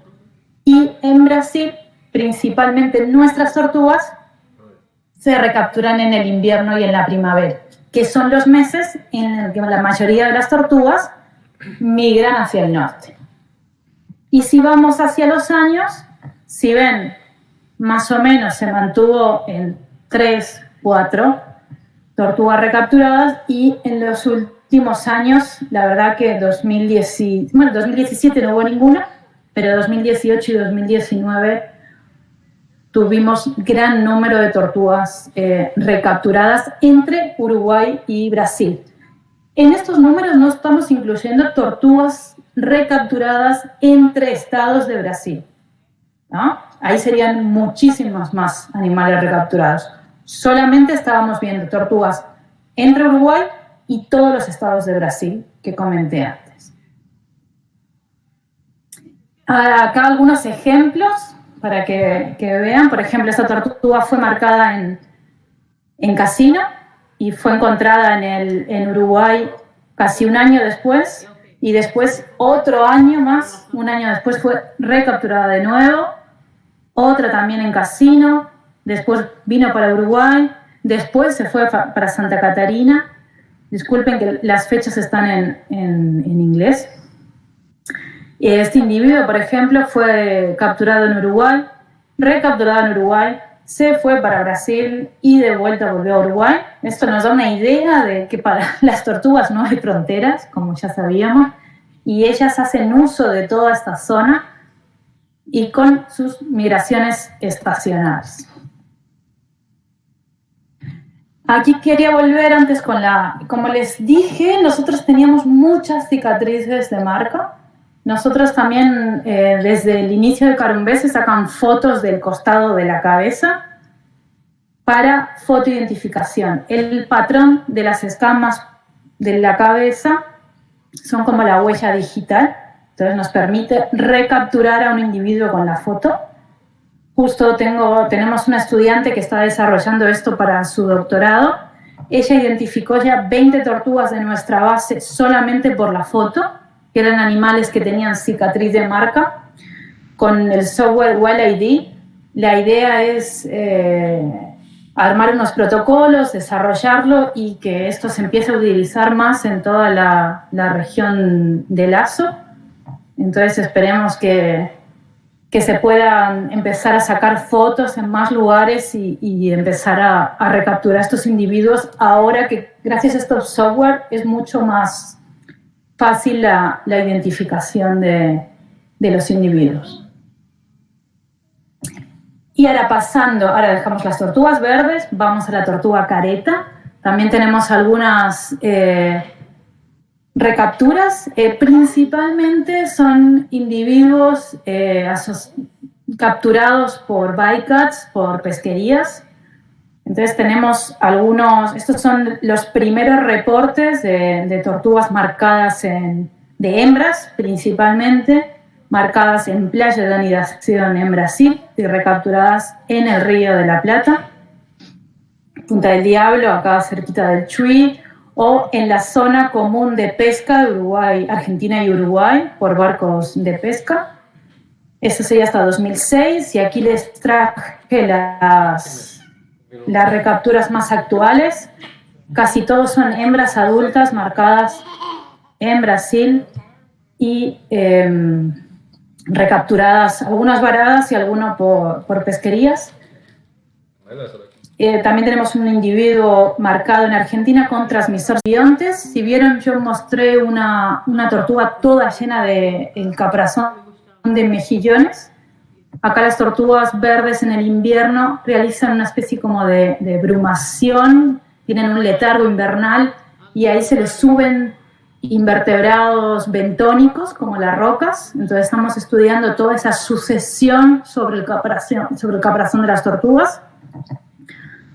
Y en Brasil, principalmente nuestras tortugas se recapturan en el invierno y en la primavera, que son los meses en los que la mayoría de las tortugas migran hacia el norte. Y si vamos hacia los años, si ven, más o menos se mantuvo en 3, 4 tortugas recapturadas, y en los últimos años, la verdad que 2017 no hubo ninguna, pero 2018 y 2019 tuvimos gran número de tortugas recapturadas entre Uruguay y Brasil. En estos números no estamos incluyendo tortugas recapturadas entre estados de Brasil, ¿no? Ahí serían muchísimos más animales recapturados. Solamente estábamos viendo tortugas entre Uruguay y todos los estados de Brasil que comenté antes. Acá algunos ejemplos para que vean. Por ejemplo, esta tortuga fue marcada en Casino y fue encontrada en Uruguay casi un año después, y después otro año más, un año después fue recapturada de nuevo, otra también en Casino, después vino para Uruguay, después se fue para Santa Catarina. Disculpen que las fechas están en inglés. Este individuo, por ejemplo, fue capturado en Uruguay, recapturado en Uruguay, se fue para Brasil y de vuelta volvió a Uruguay. Esto nos da una idea de que para las tortugas no hay fronteras, como ya sabíamos, y ellas hacen uso de toda esta zona y con sus migraciones estacionales. Aquí quería volver antes con como les dije, nosotros teníamos muchas cicatrices de marca. Nosotros también, desde el inicio de Carumbé, se sacan fotos del costado de la cabeza para fotoidentificación. El patrón de las escamas de la cabeza son como la huella digital, entonces nos permite recapturar a un individuo con la foto. Justo tenemos una estudiante que está desarrollando esto para su doctorado. Ella identificó ya 20 tortugas de nuestra base solamente por la foto, que eran animales que tenían cicatriz de marca. Con el software Well ID, la idea es armar unos protocolos, desarrollarlo y que esto se empiece a utilizar más en toda la región de Lazo. Entonces esperemos que se puedan empezar a sacar fotos en más lugares y empezar a recapturar estos individuos ahora que gracias a estos software es mucho más fácil la identificación de los individuos. Y ahora ahora dejamos las tortugas verdes, vamos a la tortuga careta. También tenemos algunas recapturas, principalmente son individuos capturados por bycatch, por pesquerías. Entonces tenemos estos son los primeros reportes de tortugas marcadas de hembras principalmente, marcadas en playa de anidación en Brasil y recapturadas en el Río de la Plata, Punta del Diablo, acá cerquita del Chuy, o en la zona común de pesca de Uruguay, Argentina y Uruguay, por barcos de pesca. Eso sería hasta 2006, y aquí les traje las recapturas más actuales. Casi todos son hembras adultas marcadas en Brasil y recapturadas, algunas varadas y algunas por pesquerías. También tenemos un individuo marcado en Argentina con transmisor simbiontes. Si vieron, yo mostré una tortuga toda llena de el caparazón de mejillones. Acá las tortugas verdes en el invierno realizan una especie como de brumación, tienen un letargo invernal y ahí se les suben invertebrados bentónicos como las rocas. Entonces estamos estudiando toda esa sucesión sobre el caparazón de las tortugas.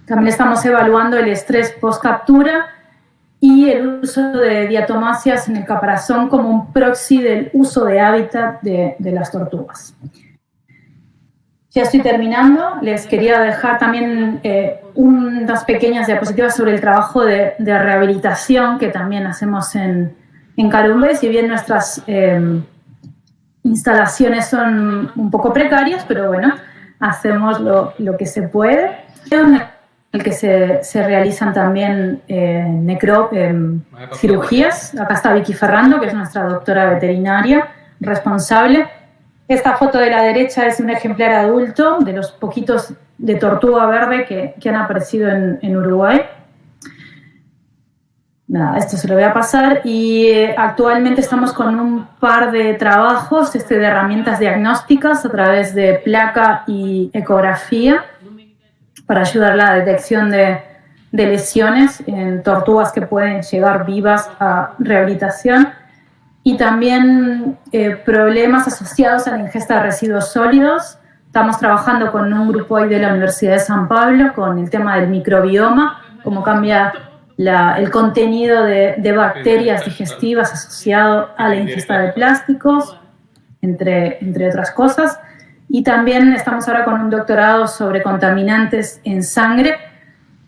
También estamos evaluando el estrés post-captura y el uso de diatomasias en el caparazón como un proxy del uso de hábitat de las tortugas. Ya estoy terminando. Les quería dejar también unas pequeñas diapositivas sobre el trabajo de rehabilitación que también hacemos en Carumbé. Si bien nuestras instalaciones son un poco precarias, pero bueno, hacemos lo que se puede. En el que se realizan también cirugías. Acá está Vicky Ferrando, que es nuestra doctora veterinaria responsable. Esta foto de la derecha es un ejemplar adulto de los poquitos de tortuga verde que han aparecido en Uruguay. Nada, esto se lo voy a pasar. Y actualmente estamos con un par de trabajos de herramientas diagnósticas a través de placa y ecografía para ayudar a la detección de lesiones en tortugas que pueden llegar vivas a rehabilitación. Y también problemas asociados a la ingesta de residuos sólidos. Estamos trabajando con un grupo ahí de la Universidad de San Pablo con el tema del microbioma, cómo cambia el contenido de bacterias digestivas asociado a la ingesta de plásticos, entre otras cosas. Y también estamos ahora con un doctorado sobre contaminantes en sangre.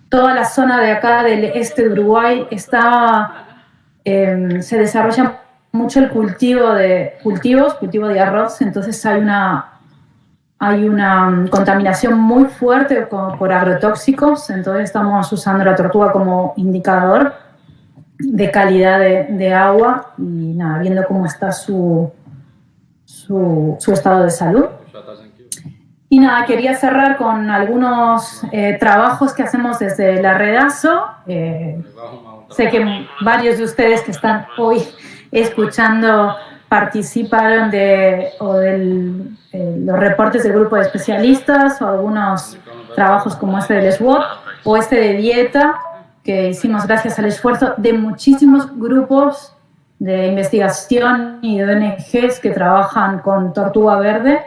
Toda la zona de acá del este de Uruguay se desarrolla mucho el cultivo de arroz, entonces hay una contaminación muy fuerte por agrotóxicos, entonces estamos usando la tortuga como indicador de calidad de agua y nada, viendo cómo está su estado de salud. Y nada, quería cerrar con algunos trabajos que hacemos desde la Redazo. Sé que varios de ustedes que están hoy escuchando participaron de los reportes del grupo de especialistas o algunos trabajos como este del SWOT o este de dieta que hicimos gracias al esfuerzo de muchísimos grupos de investigación y de ONGs que trabajan con tortuga verde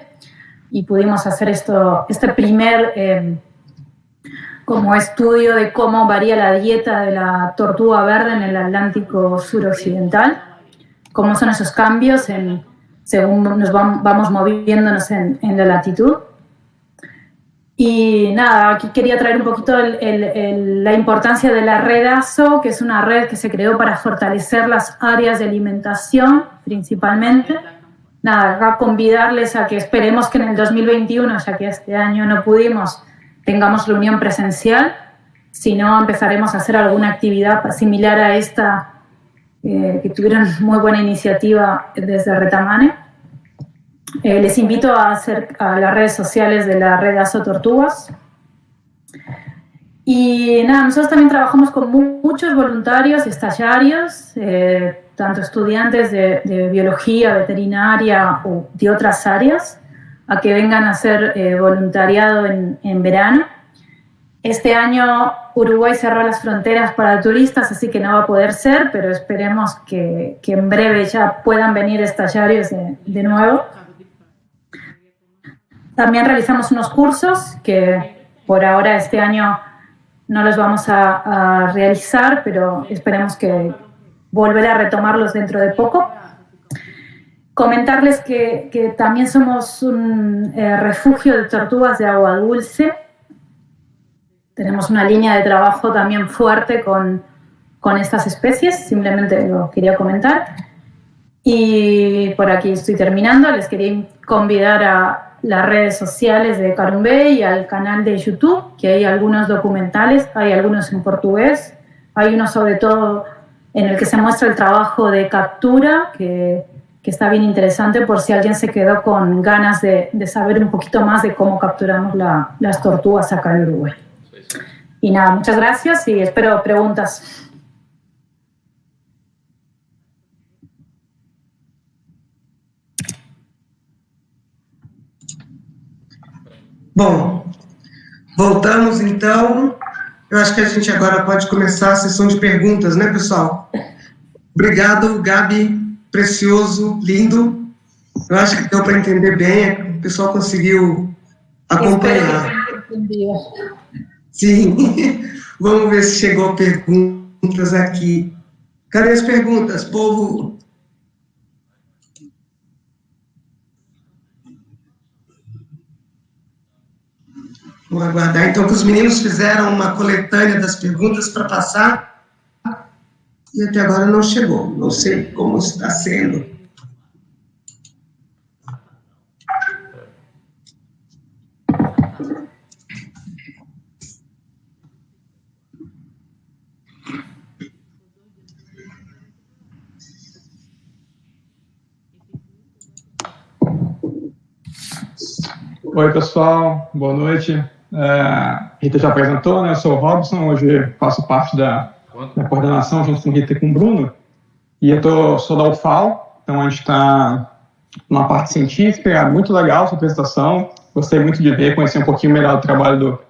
y pudimos hacer este primer como estudio de cómo varía la dieta de la tortuga verde en el Atlántico suroccidental, cómo son esos cambios según nos vamos moviéndonos en la latitud. Y nada, aquí quería traer un poquito la importancia de la Redazo, que es una red que se creó para fortalecer las áreas de alimentación principalmente. Nada, acá convidarles a que esperemos que en el 2021, ya que este año no pudimos, tengamos reunión presencial, sino empezaremos a hacer alguna actividad similar a esta, que tuvieron muy buena iniciativa desde Retamane. Les invito a las redes sociales de la red Aso Tortugas. Y nada, nosotros también trabajamos con muchos voluntarios y estallarios, tanto estudiantes de biología, veterinaria o de otras áreas, a que vengan a hacer voluntariado en verano. Este año Uruguay cerró las fronteras para turistas, así que no va a poder ser, pero esperemos que en breve ya puedan venir estallarios de nuevo. También realizamos unos cursos que por ahora este año no los vamos a realizar, pero esperemos que volver a retomarlos dentro de poco. Comentarles que también somos un refugio de tortugas de agua dulce. Tenemos una línea de trabajo también fuerte con estas especies, simplemente lo quería comentar. Y por aquí estoy terminando, les quería convidar a las redes sociales de Carumbé y al canal de YouTube, que hay algunos documentales, hay algunos en portugués, hay uno sobre todo en el que se muestra el trabajo de captura, que está bien interesante por si alguien se quedó con ganas de saber un poquito más de cómo capturamos las tortugas acá en Uruguay. Y nada, muchas gracias y espero preguntas. Bom, voltamos então. Eu acho que a gente agora pode começar a sessão de perguntas, né, pessoal? Obrigado, Gabi, precioso, lindo. Eu acho que deu para entender bem, o pessoal conseguiu acompanhar. Sim, vamos ver se chegou perguntas aqui. Cadê as perguntas, povo? Vamos aguardar, então, que os meninos fizeram uma coletânea das perguntas para passar e até agora não chegou. Não sei como está sendo. Oi, pessoal, boa noite. Rita já apresentou, né? Eu sou o Robson, hoje faço parte da coordenação junto com Rita e com o Bruno. E eu sou da UFAL, então a gente está numa parte científica, é muito legal a sua apresentação. Gostei muito de ver, conhecer um pouquinho melhor o trabalho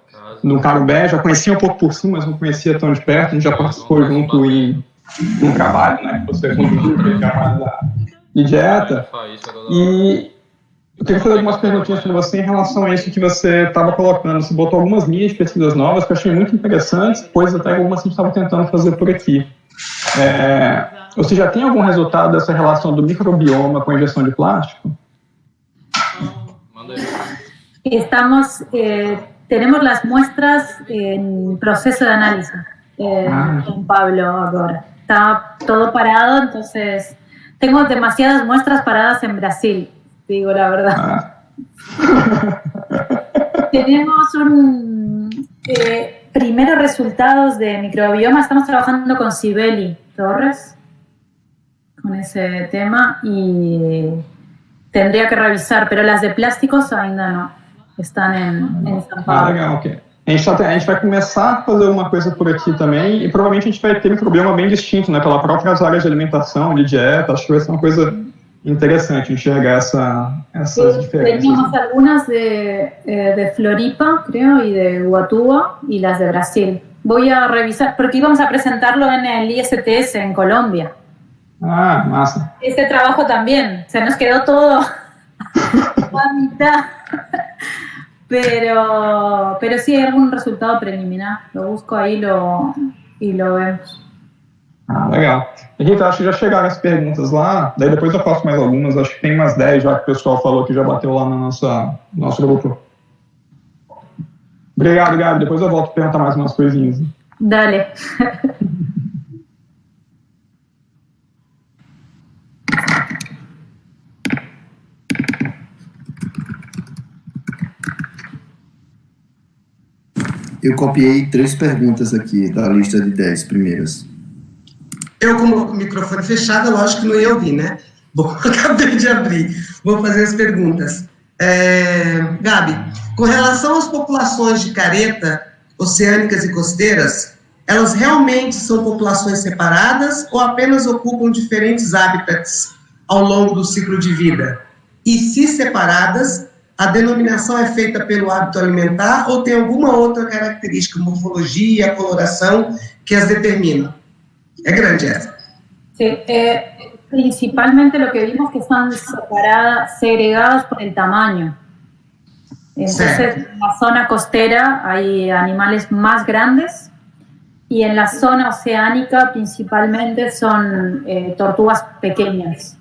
do Carumbé. Já conhecia um pouco por cima, mas não conhecia tão de perto. A gente já participou junto em um trabalho, né? Você conduziu aquele trabalho de dieta. E eu queria fazer algumas perguntinhas para você em relação a isso que você estava colocando. Você botou algumas linhas de pesquisas novas que eu achei muito interessantes, depois até algumas que a gente estava tentando fazer por aqui. Você já tem algum resultado dessa relação do microbioma com a injeção de plástico? Tenemos las muestras en proceso de análisis con Pablo ahora. Está todo parado, entonces tengo demasiadas muestras paradas en Brasil. Digo la verdad. Tenemos primeros resultados de microbioma. Estamos trabajando con Sibeli Torres con ese tema y tendría que revisar, pero las de plásticos ainda no. Están en São Paulo. Legal, ok. A gente vai começar a fazer uma coisa por aqui também e provavelmente a gente vai ter microbioma bem distinto, né? Pela própria área de alimentação, de dieta. Acho que vai ser uma coisa interesante enxergar essas diferencias. Teníamos algunas de Floripa, creo, y de Ubatuba, y las de Brasil. Voy a revisar, porque íbamos a presentarlo en el ISTS en Colombia. Ah, massa. Este trabajo también, se nos quedó todo a mitad. Pero sí hay algún resultado preliminar. Lo busco ahí y lo vemos. Ah, legal. Rita, acho que já chegaram as perguntas lá, daí depois eu faço mais algumas, acho que tem umas 10 já que o pessoal falou que já bateu lá no nosso grupo. Obrigado, Gabi, depois eu volto a perguntar mais umas coisinhas. Dale. Eu copiei 3 perguntas aqui da lista de 10 primeiras. Eu, com o microfone fechado, lógico que não ia ouvir, né? Bom, acabei de abrir. Vou fazer as perguntas. Gabi, com relação às populações de careta, oceânicas e costeiras, elas realmente são populações separadas ou apenas ocupam diferentes hábitats ao longo do ciclo de vida? E se separadas, a denominação é feita pelo hábito alimentar ou tem alguma outra característica, morfologia, coloração, que as determina? É grande essa. Sí, principalmente lo que vimos que están separadas, segregadas por el tamaño. Entonces, en la zona costera hay animales más grandes y en la zona oceánica principalmente son tortugas pequeñas.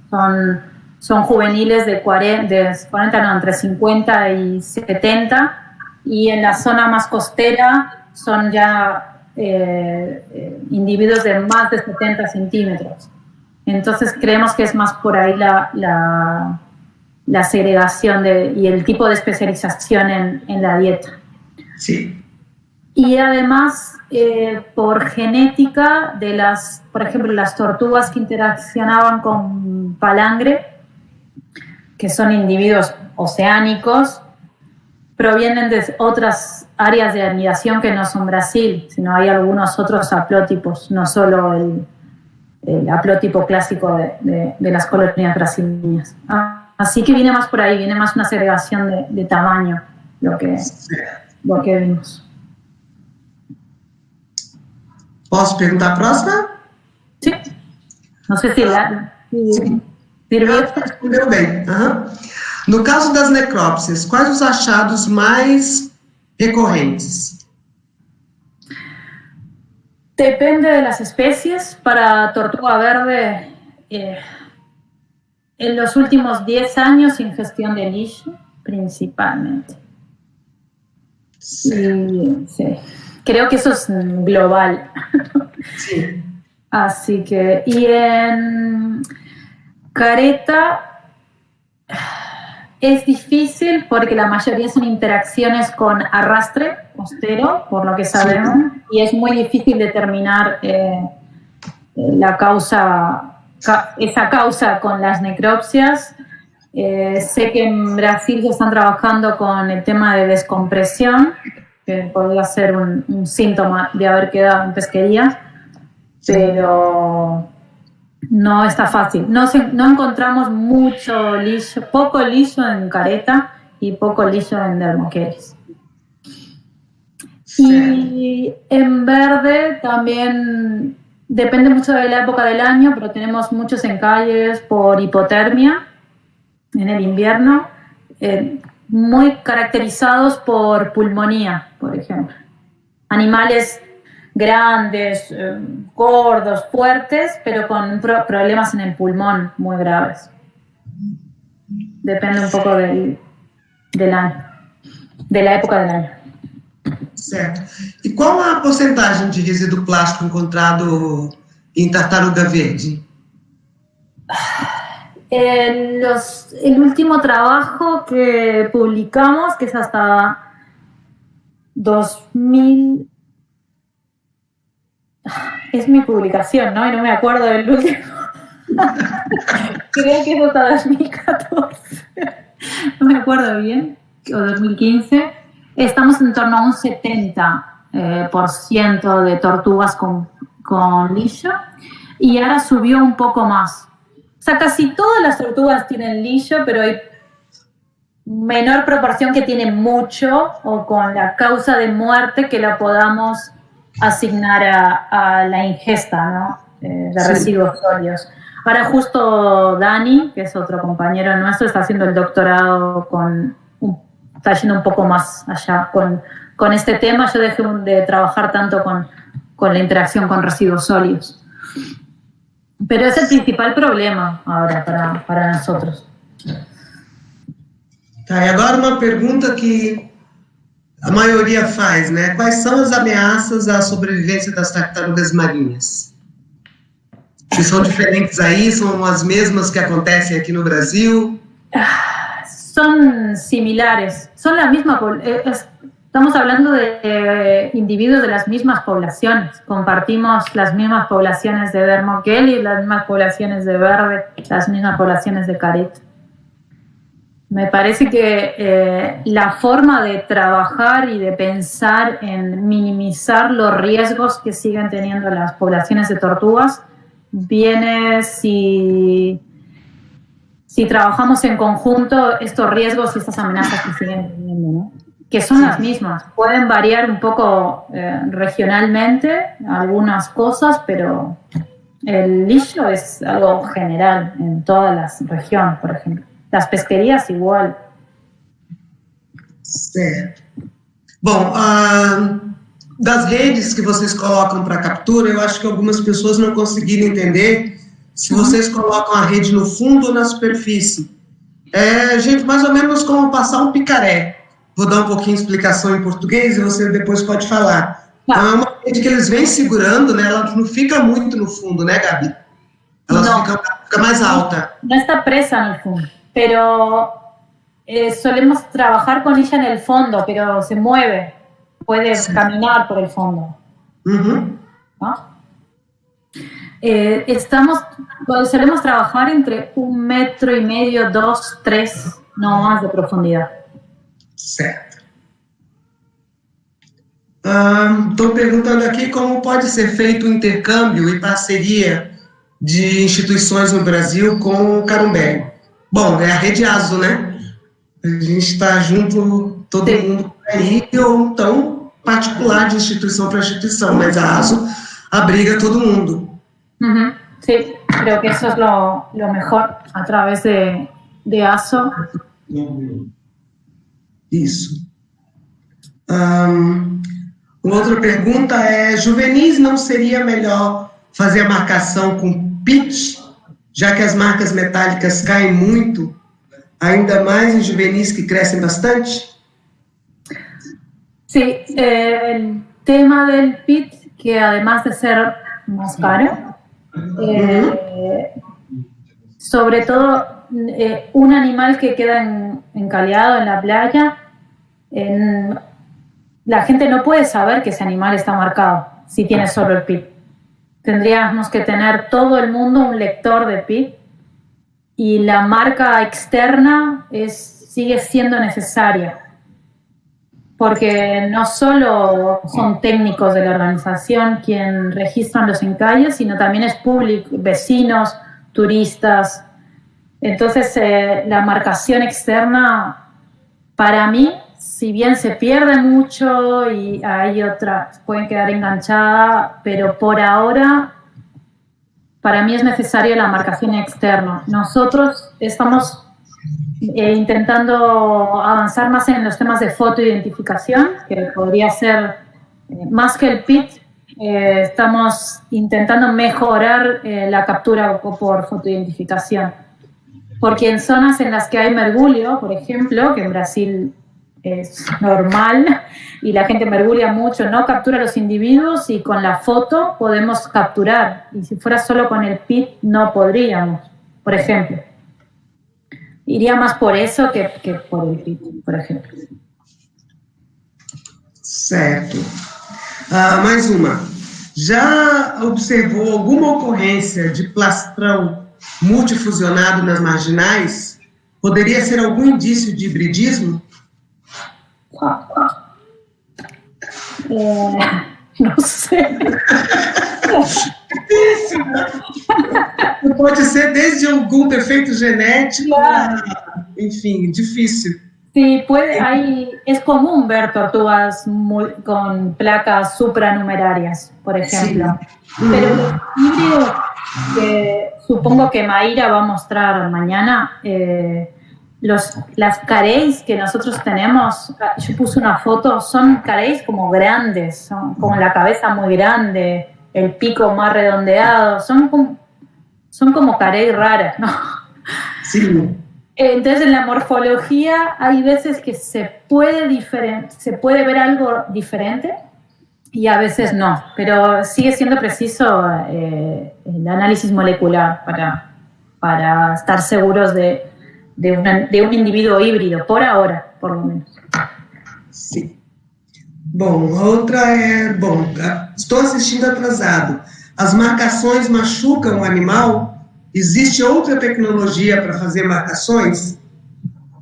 Son juveniles de 40, no, entre 50 y 70, y en la zona más costera son ya individuos de más de 70 centímetros. Entonces creemos que es más por ahí la segregación y el tipo de especialización en la dieta. Sí. Y además, por genética, por ejemplo, las tortugas que interaccionaban con palangre, que son individuos oceánicos, provienen de otras áreas de anidación que no son Brasil, sino hay algunos otros haplótipos, no solo el haplótipo clásico de las colonias brasileñas. Así que viene más por ahí, viene más una segregación de tamaño, lo que vimos. Posso perguntar a próxima? Sí. No sé si respondeu bem. Uhum. No caso das necrópsias, quais os achados mais recorrentes? Depende de las especies. Para tortuga verde, en los últimos 10 años, ingestión de lillo, principalmente. Sí. Creo que eso es global. Sí. Así que, y en careta es difícil porque la mayoría son interacciones con arrastre costero, por lo que sabemos, y es muy difícil determinar esa causa con las necropsias. Sé que en Brasil ya están trabajando con el tema de descompresión, que podría ser un síntoma de haber quedado en pesquería, pero no está fácil. No encontramos mucho lillo, poco lillo en careta y poco lillo en dermoqueris. Y en verde también depende mucho de la época del año, pero tenemos muchos encalles por hipotermia en el invierno, muy caracterizados por pulmonía, por ejemplo. Animales grandes, gordos, fuertes, pero con problemas en el pulmón muy graves. Depende un poco del año, de la época del año. Certo. E qual a porcentagem de resíduo plástico encontrado em tartaruga verde? El último trabajo que publicamos, que es hasta 2000... Es mi publicación, ¿no? Y no me acuerdo del último. Creo que es hasta 2014. No me acuerdo bien. O 2015. Estamos en torno a un 70% de tortugas con lillo. Y ahora subió un poco más. O sea, casi todas las tortugas tienen lillo, pero hay menor proporción que tienen mucho o con la causa de muerte que la podamos asignar a la ingesta, ¿no? De residuos sólidos. Ahora justo Dani, que es otro compañero nuestro, está haciendo el doctorado está yendo un poco más allá con este tema. Yo dejé de trabajar tanto con la interacción con residuos sólidos. Pero es el principal problema ahora para nosotros. Tá, e agora uma pergunta que a maioria faz, né? Quais são as ameaças à sobrevivência das tartarugas marinhas? Se são diferentes aí, são as mesmas que acontecem aqui no Brasil? Son similares, son la misma, Estamos hablando de individuos de las mismas poblaciones. Compartimos las mismas poblaciones de Vermont-Kelly, las mismas poblaciones de Verde, las mismas poblaciones de Caret. Me parece que la forma de trabajar y de pensar en minimizar los riesgos que siguen teniendo las poblaciones de tortugas viene si trabajamos en conjunto estos riesgos y estas amenazas que siguen teniendo, ¿no? Que son las mismas. Pueden variar un poco regionalmente algunas cosas, pero el lixo es algo general en todas las regiones, por ejemplo. Las pesquerías igual. Certo. Bom, das redes que vocês colocam para captura, eu acho que algumas pessoas não conseguiram entender se vocês colocam a rede no fundo ou na superfície. Gente, mais ou menos como passar um picaré. Vou dar um pouquinho de explicação em português e você depois pode falar. Então, é uma rede que eles vêm segurando, né? Ela não fica muito no fundo, né, Gabi? Ela fica mais alta. No está presa en el fondo, pero solemos trabajar con ella en el fondo, pero se mueve, puede caminar por el fondo. Uhum. ¿No? Solemos trabajar entre 1,5 metros, 2, 3, no más de profundidad. Certo. Estou perguntando aqui como pode ser feito o intercâmbio e parceria de instituições no Brasil com o Carumbé. Bom, é a Rede ASO, né? A gente está junto, todo mundo aí, ou então particular de instituição para instituição, mas a ASO abriga todo mundo. Uh-huh. Sí, creo que eso es lo mejor a través de ASO. Isso. Uma outra pergunta é, juvenis não seria melhor fazer a marcação com pitch, já que as marcas metálicas caem muito, ainda mais em juvenis que crescem bastante? Sí, el tema del pitch, que además de ser más caro, sobre todo un animal que queda encaleado en la playa, la gente no puede saber que ese animal está marcado si tiene solo el PIT. Tendríamos que tener todo el mundo un lector de PIT y la marca externa sigue siendo necesaria, porque no solo son técnicos de la organización quienes registran los encalles, sino también es público, vecinos, turistas. Entonces, la marcación externa, para mí, si bien se pierde mucho y hay otras, pueden quedar enganchadas, pero por ahora, para mí es necesaria la marcación externa. Nosotros estamos intentando avanzar más en los temas de fotoidentificación, que podría ser más que el PIT. Estamos intentando mejorar la captura por fotoidentificación. Porque en zonas en las que hay mergulio, por ejemplo, que en Brasil es normal y la gente mergullia mucho, no captura los individuos y con la foto podemos capturar. Y si fuera solo con el PIT no podríamos, por ejemplo. Iría más por eso que por el PIT, por ejemplo. Certo. Mais uma. Já observou alguma ocorrência de plastrão multifusionado nas marginais? Poderia ser algum indício de hibridismo? Não sei. Difícil, né? Pode ser desde algum defeito genético, enfim, difícil. Sí, es común ver tortugas con placas supranumerarias, por ejemplo. Sí. Pero los híbridos, que supongo que Mayra va a mostrar mañana, las careys que nosotros tenemos, yo puse una foto, son careys como grandes, son como la cabeza muy grande, el pico más redondeado, son como carey raras, ¿no? Sí. Entonces, en la morfología hay veces que se puede ver algo diferente y a veces no, pero sigue siendo preciso el análisis molecular para estar seguros de un individuo híbrido, por ahora, por lo menos. Sí. Bom, a outra é... Bom, estou assistindo atrasado. As marcações machucam o animal? ¿Existe otra tecnología para hacer marcações?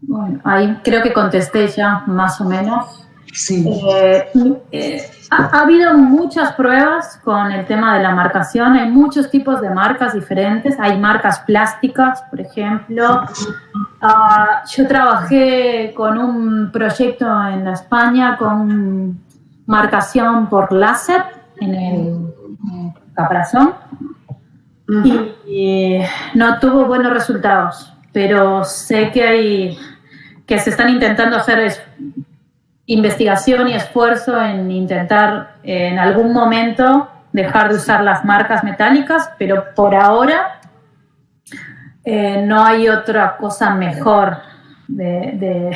Bueno, ahí creo que contesté ya, más o menos. Sí. Ha habido muchas pruebas con el tema de la marcación. Hay muchos tipos de marcas diferentes. Hay marcas plásticas, por ejemplo. Yo trabajé con un proyecto en España con marcación por láser en el caparazón. Y no tuvo buenos resultados, pero sé que se están intentando hacer investigación y esfuerzo en intentar en algún momento dejar de usar las marcas metálicas, pero por ahora no hay otra cosa mejor, me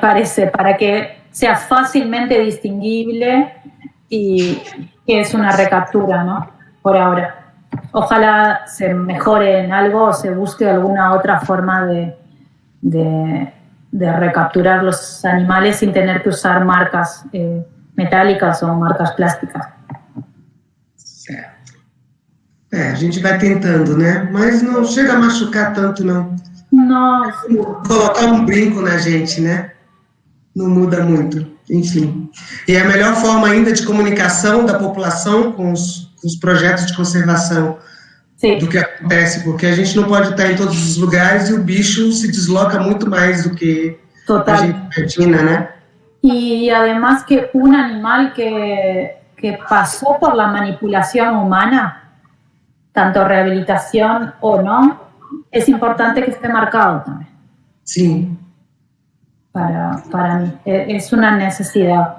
parece, para que sea fácilmente distinguible y que es una recaptura, ¿no? Por ahora. Ojalá se mejore en algo o se busque alguna otra forma de recapturar los animales sin tener que usar marcas metálicas ou marcas plásticas. Certo. A gente vai tentando, né? Mas não chega a machucar tanto, não. Não. Colocar um brinco na gente, né? Não muda muito. Enfim. E é a melhor forma ainda de comunicação da população com os projetos de conservação. Sim. Do que acontece, porque a gente não pode estar em todos os lugares e o bicho se desloca muito mais do que a gente imagina, né? Y además que un animal que pasó por la manipulación humana, tanto rehabilitación o no, es importante que esté marcado también. Sí. Para mí. Es una necesidad,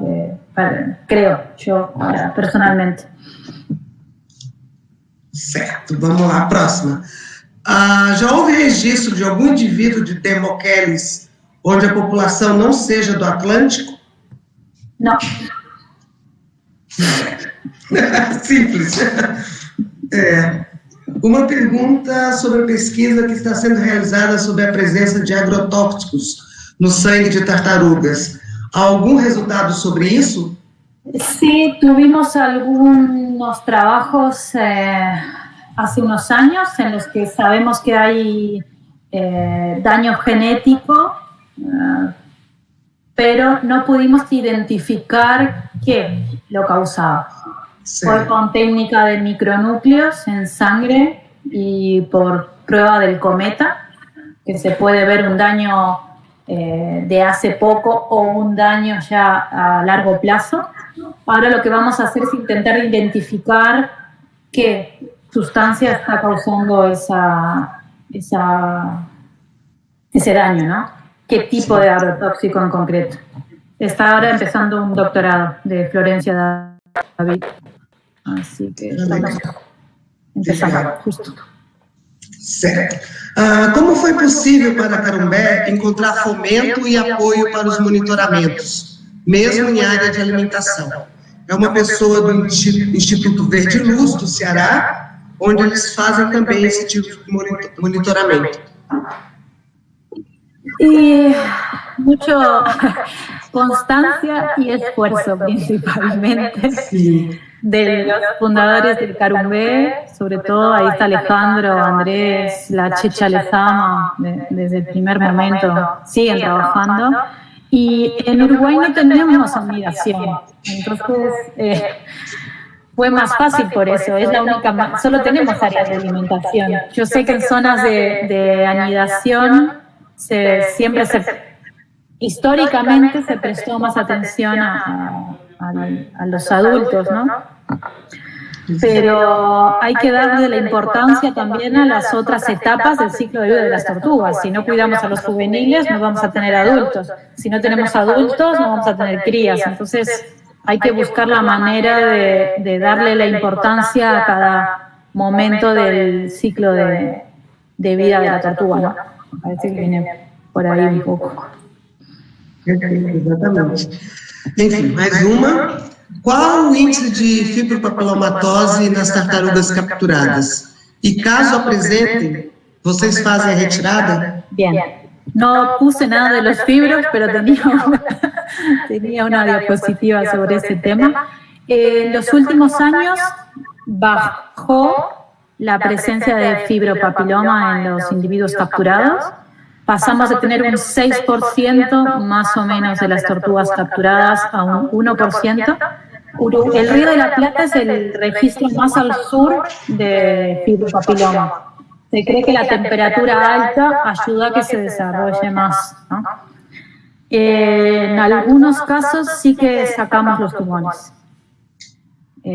creo yo, personalmente. Certo, vamos lá, próxima. Já houve registro de algum indivíduo de Dermocheles onde a população não seja do Atlântico? Não. Simples. Uma pergunta sobre a pesquisa que está sendo realizada sobre a presença de agrotóxicos no sangue de tartarugas. ¿Há algum resultado sobre isso? Sí, tuvimos algunos trabajos hace unos años en los que sabemos que hay daño genético, pero no pudimos identificar qué lo causaba. Sí. Fue con técnica de micronúcleos en sangre y por prueba del cometa, que se puede ver un daño de hace poco o un daño ya a largo plazo. Ahora lo que vamos a hacer es intentar identificar qué sustancia está causando ese daño, ¿no? ¿Qué tipo de agrotóxico en concreto? Está ahora empezando un doctorado de Florencia David. Así que estamos empezando justo. Certo. Como foi possível para Carumbé encontrar fomento e apoio para os monitoramentos, mesmo em área de alimentação? É uma pessoa do Instituto Verde Luz, do Ceará, onde eles fazem também esse tipo de monitoramento. Y mucho constancia y esfuerzo principalmente. Sí. De los fundadores del Carumbé, sobre todo ahí está Alejandro, Andrés, la Checha Lezama, desde el primer momento siguen trabajando. Y en Uruguay no tenemos anidación, entonces fue más fácil por eso, es la única, solo tenemos áreas de alimentación. Yo sé que en zonas de anidación históricamente se prestó más atención a los adultos, ¿no? Pero hay que darle la importancia también a las otras etapas del ciclo de vida de las tortugas. Si no cuidamos a los juveniles, no vamos a tener adultos. Si no tenemos adultos, no vamos a tener crías. Entonces, hay que buscar la manera de darle la importancia a cada momento del ciclo de vida de la tortuga, ¿no? Parece que viene por ahí un poco. Exatamente. Enfim, mais uma. Qual o índice de fibropapilomatose nas tartarugas capturadas? E caso apresentem, ¿vocês fazem a retirada? Bien. No puse nada de los fibros, pero tenía tenía una diapositiva sobre ese tema. En los últimos años bajó la presencia de fibropapiloma en los individuos capturados. Pasamos de tener un 6% más o menos de las tortugas capturadas a un 1%. El Río de la Plata es el registro más al sur de fibropapiloma. Se cree que la temperatura alta ayuda a que se desarrolle más, ¿no? En algunos casos sí que sacamos los tumores.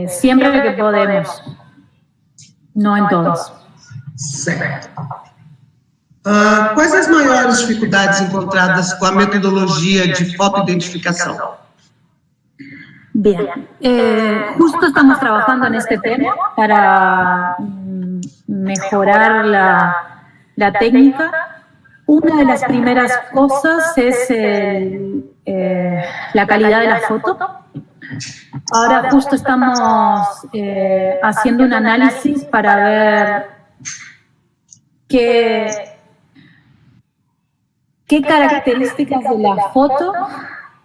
Siempre que podemos. No en todos. Certo. Quais as maiores dificuldades encontradas com a metodologia de fotoidentificação? Bien, justo estamos trabajando en este tema para mejorar la técnica. Una de las primeras cosas es la calidad de la foto. Ahora justo estamos haciendo un análisis para ver qué características de la foto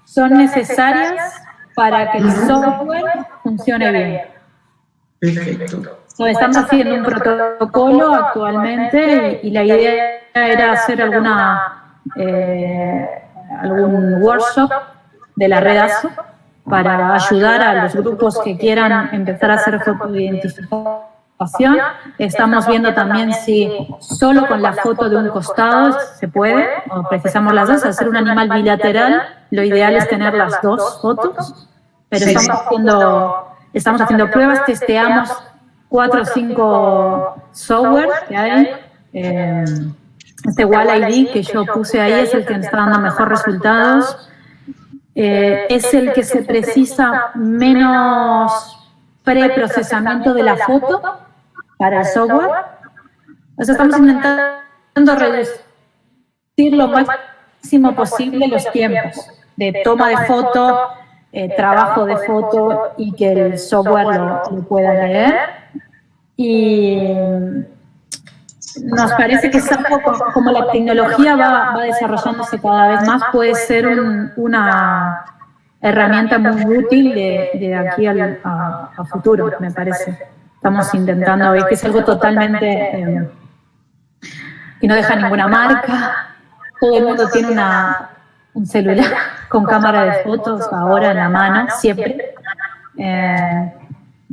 son necesarias para que el software funcione bien. Perfeito. Estamos haciendo un protocolo actualmente y la idea era hacer algún workshop de la red ASO para ayudar a los grupos que quieran empezar a hacer fotoidentificación. Estamos viendo también si solo con la foto de un costado se puede, o precisamos las dos. Hacer un animal bilateral, lo ideal es tener las dos fotos, pero estamos haciendo pruebas, testeamos 4 o 5 software que hay. Este Wall ID que yo puse ahí es el que está dando mejor resultados. Es el que se precisa menos preprocesamiento de la foto para el software. O sea, estamos intentando reducir lo máximo posible los tiempos de toma de foto, trabajo de foto y que el software lo pueda leer. Y nos parece que es algo como la tecnología va desarrollándose cada vez más, puede ser una herramienta muy útil de aquí a futuro, me parece. Estamos intentando ver que es algo totalmente que no deja ninguna marca. Todo el mundo tiene un celular con cámara de fotos ahora en la mano, siempre.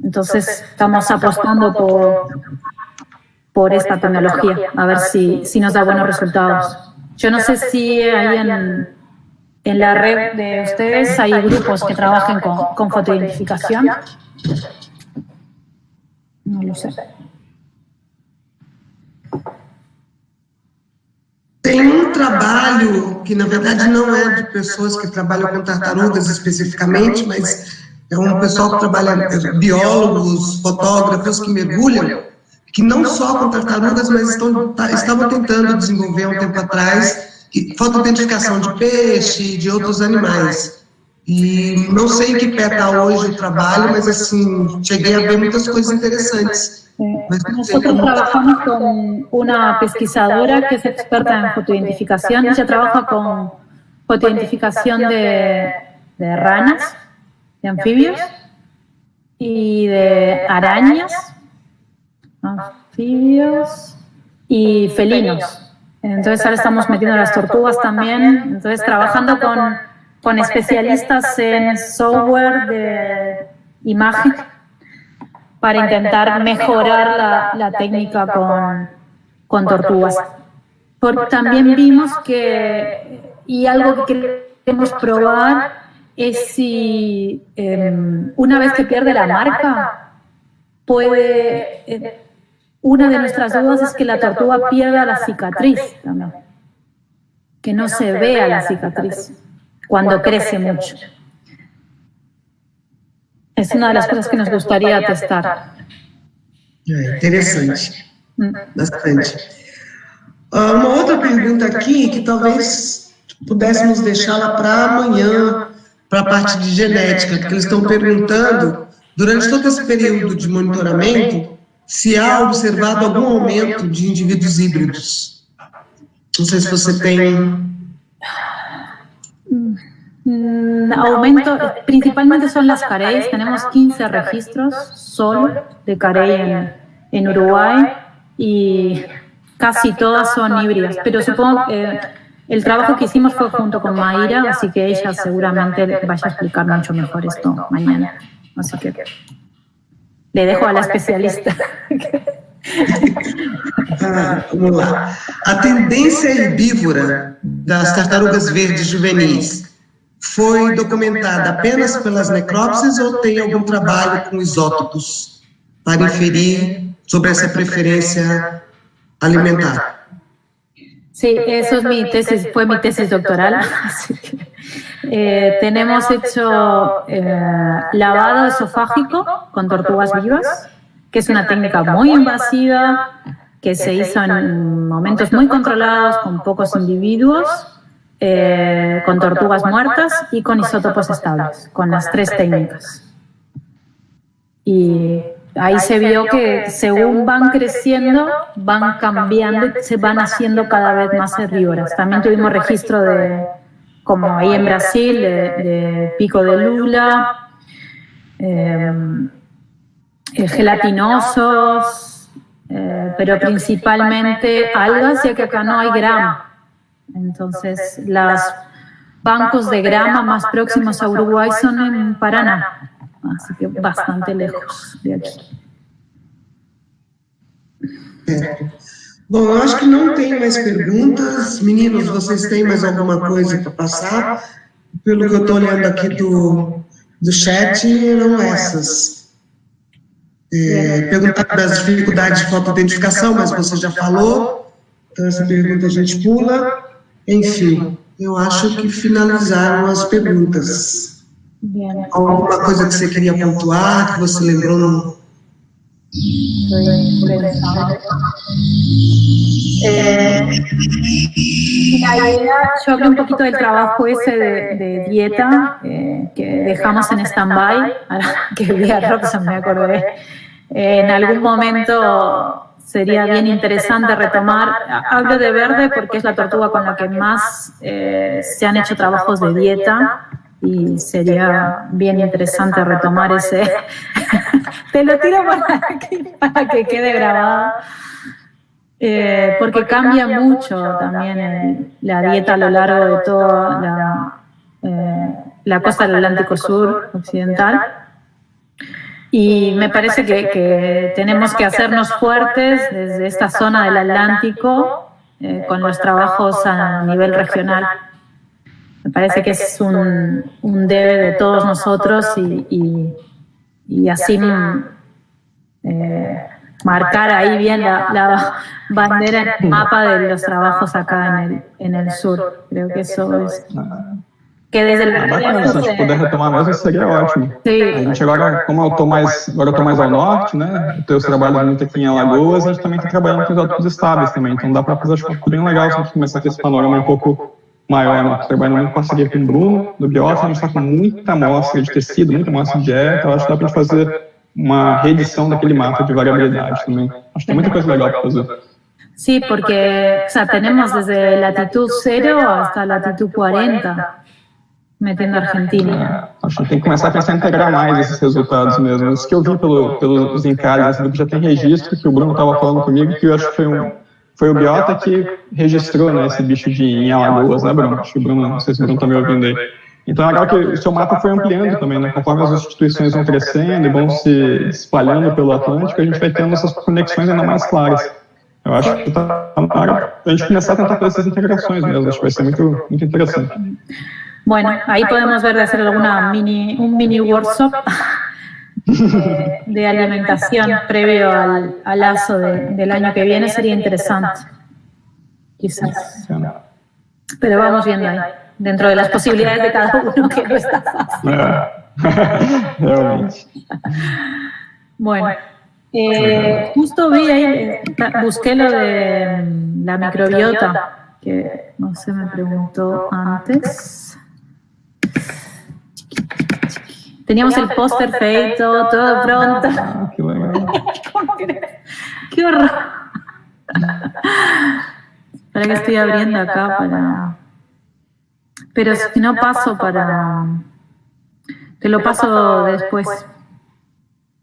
Entonces estamos apostando por esta tecnología, a ver si nos da buenos resultados. Yo no sé si ahí en la red de ustedes hay grupos que trabajen con fotoidentificación. No lo sé. Tem trabalho que, na verdade, não é de pessoas que trabalham com tartarugas especificamente, mas é pessoal que trabalha, biólogos, fotógrafos que mergulham, que não só com tartarugas, mas estavam tentando desenvolver há um tempo atrás fotoidentificação de peixe e de outros animais. E não sei em que pé está hoje o trabalho, mas assim, cheguei a ver muitas coisas interessantes. Nosotros trabajamos con una pesquisadora que es experta en fotoidentificación. Ella trabaja con fotoidentificación de ranas, de anfibios y de arañas, anfibios y felinos. Entonces ahora estamos metiendo las tortugas también. Entonces trabajando con especialistas en software de imagen para intentar mejorar la técnica con tortugas. Porque también vimos que, y algo que queremos probar, es si una vez que pierde la marca, una de nuestras dudas es que la tortuga pierda la cicatriz también, que no se vea la cicatriz cuando crece mucho. Es una de las cosas que nos gustaría testar. Interessante. Bastante. Uma outra pergunta aqui, que talvez pudéssemos deixá-la para amanhã, para a parte de genética, porque eles estão perguntando, durante todo esse período de monitoramento, se há observado algum aumento de indivíduos híbridos. Não sei se você tem... Aumento, principalmente son las carey. Tenemos 15 registros solo de carey en Uruguay y casi todas son híbridas. Pero supongo que el trabajo que hicimos fue junto con Mayra, así que ella seguramente vaya a explicar mucho mejor esto mañana. Así que le dejo a la especialista. Vamos lá. A tendência herbívora das tartarugas verdes juvenis foi documentada apenas pelas necrópsias ou tem algum trabalho com isótopos para inferir sobre essa preferência alimentar? Sí, eso es mi tesis, fue mi tesis doctoral. Así que, tenemos hecho lavado esofágico con tortugas vivas, que es una técnica muy invasiva, que se hizo en momentos muy controlados, con pocos individuos, con tortugas muertas y con isótopos estables, con las 3 técnicas. Y ahí se vio que según van creciendo, van cambiando y se van haciendo cada vez más herbívoras. También tuvimos registro de, como ahí en Brasil, de pico de lula, gelatinosos, pero principalmente algas, ya que acá no hay grama. Entonces, los bancos de grama más próximos a Uruguay son en Paraná, así que bastante lejos de aquí. Bom, eu acho que não tem mais perguntas. Meninos, vocês têm mais alguma coisa para passar? Pelo que eu estou olhando aqui do chat, eram essas. Perguntar das dificuldades de fotoidentificação, mas você já falou, então essa pergunta a gente pula. Enfim, eu acho que finalizaram as perguntas. Bien. Alguma coisa que você queria pontuar, que você lembrou no... Estoy pensando. Yo hablé un poquito del trabajo ese de dieta que dejamos en stand-by, que vi a Robson, me acordé. En algún momento sería bien interesante retomar. Hablo de verde porque es la tortuga con la que más se han hecho trabajos de dieta y sería bien interesante retomar ese. Te lo tiro para que quede grabado. Porque cambia mucho también la dieta a lo largo de toda la costa del Atlántico Sur occidental. Y me parece que tenemos que hacernos fuertes desde esta zona del Atlántico con los trabajos a nivel regional. Me parece que es un debe de todos nosotros y así marcar ahí bien la bandera en el mapa de los trabajos acá en el sur. Creo que eso es... Que desde el bacana, se a gente puder retomar mesmo, seria ótimo. Sim. A gente agora, como eu tô mais ao norte, né? Eu tenho os trabalhos muito aqui em Alagoas, a gente também está trabalhando com os outros estáveis também, então dá para fazer, acho que ficou bem legal se a gente começar com esse panorama um pouco maior, né? Trabalhando muito em parceria com o Bruno, do Biota, a gente está com muita amostra de tecido, muita amostra de dieta, eu acho que dá para gente fazer uma reedição daquele mapa de variabilidade também. Acho que tem muita coisa legal para fazer. Sí, porque o sea, tenemos desde latitud 0 hasta latitud 40. Metendo Argentina. Acho que tem que começar a pensar em integrar mais esses resultados mesmo. Isso que eu vi pelos encares, que já tem registro, que o Bruno estava falando comigo, que eu acho que foi o Biota que registrou, né, esse bicho em Alagoas, né, Bruno? Acho que o Bruno, não sei se o Bruno está me ouvindo aí. Então é legal que o seu mapa foi ampliando também, né? Conforme as instituições vão crescendo e vão se espalhando pelo Atlântico, a gente vai tendo essas conexões ainda mais claras. Eu acho que está na hora a gente começar a tentar fazer essas integrações mesmo, acho que vai ser muito, muito interessante. Bueno, ahí podemos ver de hacer un mini workshop de alimentación previo al lazo del año que viene, sería interesante, quizás. Pero vamos viendo ahí, dentro de las posibilidades de cada uno, que no está fácil. Bueno, justo vi ahí, busqué lo de la microbiota, que no se me preguntó antes. Teníamos el póster feito, todo pronto. Qué legal. Qué horror. Para que estoy abriendo acá pero si no paso para... Te lo paso después.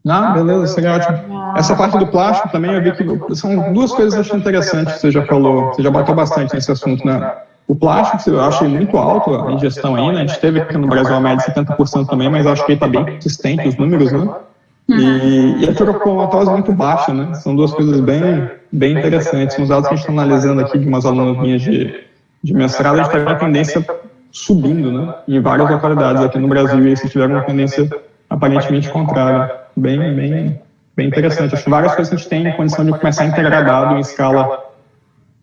Não, beleza, seria ótimo. Essa parte do plástico também, eu vi que são duas coisas que eu achei interessantes que você já falou, você já bateu bastante nesse assunto, né? O plástico, eu achei muito alto a ingestão aí, né? A gente teve aqui no Brasil a média de 70% também, mas eu acho que está bem consistente os números, né? E a tirocomatose muito baixa, né? São duas coisas bem interessantes. Nos dados que a gente está analisando aqui de umas alunas minhas de mestrado, a gente está vendo a tendência subindo, né? Em várias localidades aqui no Brasil, e eles tiveram uma tendência aparentemente contrária. Bem interessante. Acho que várias coisas que a gente tem condição de começar a integrar dado em escala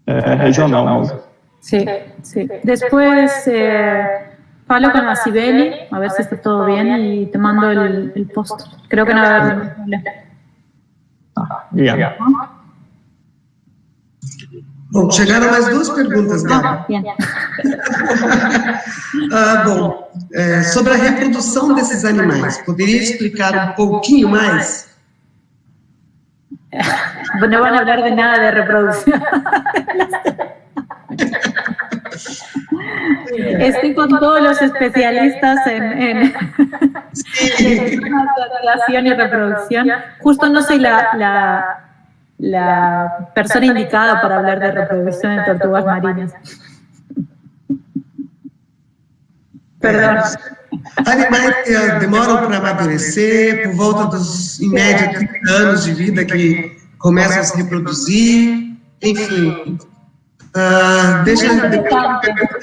regional mesmo. Sí, sí. Después hablo con la Sibeli, a ver si está todo bien, y te mando el post. Creo que no va a haber ningún problema. Obrigado. Bom, chegaram mais duas perguntas, Gabi. Bien. Bom, sobre a reprodução desses animais, poderia explicar um pouquinho mais? No van a hablar de nada de reproducción. Estoy con todos los especialistas en adaptación y reproducción. Justo no soy la persona indicada para hablar de reproducción de tortugas marinas. Perdão. Animais que demoram para amadurecer, por volta dos, em média, 30 anos de vida que começam a se reproduzir, enfim. Deixa a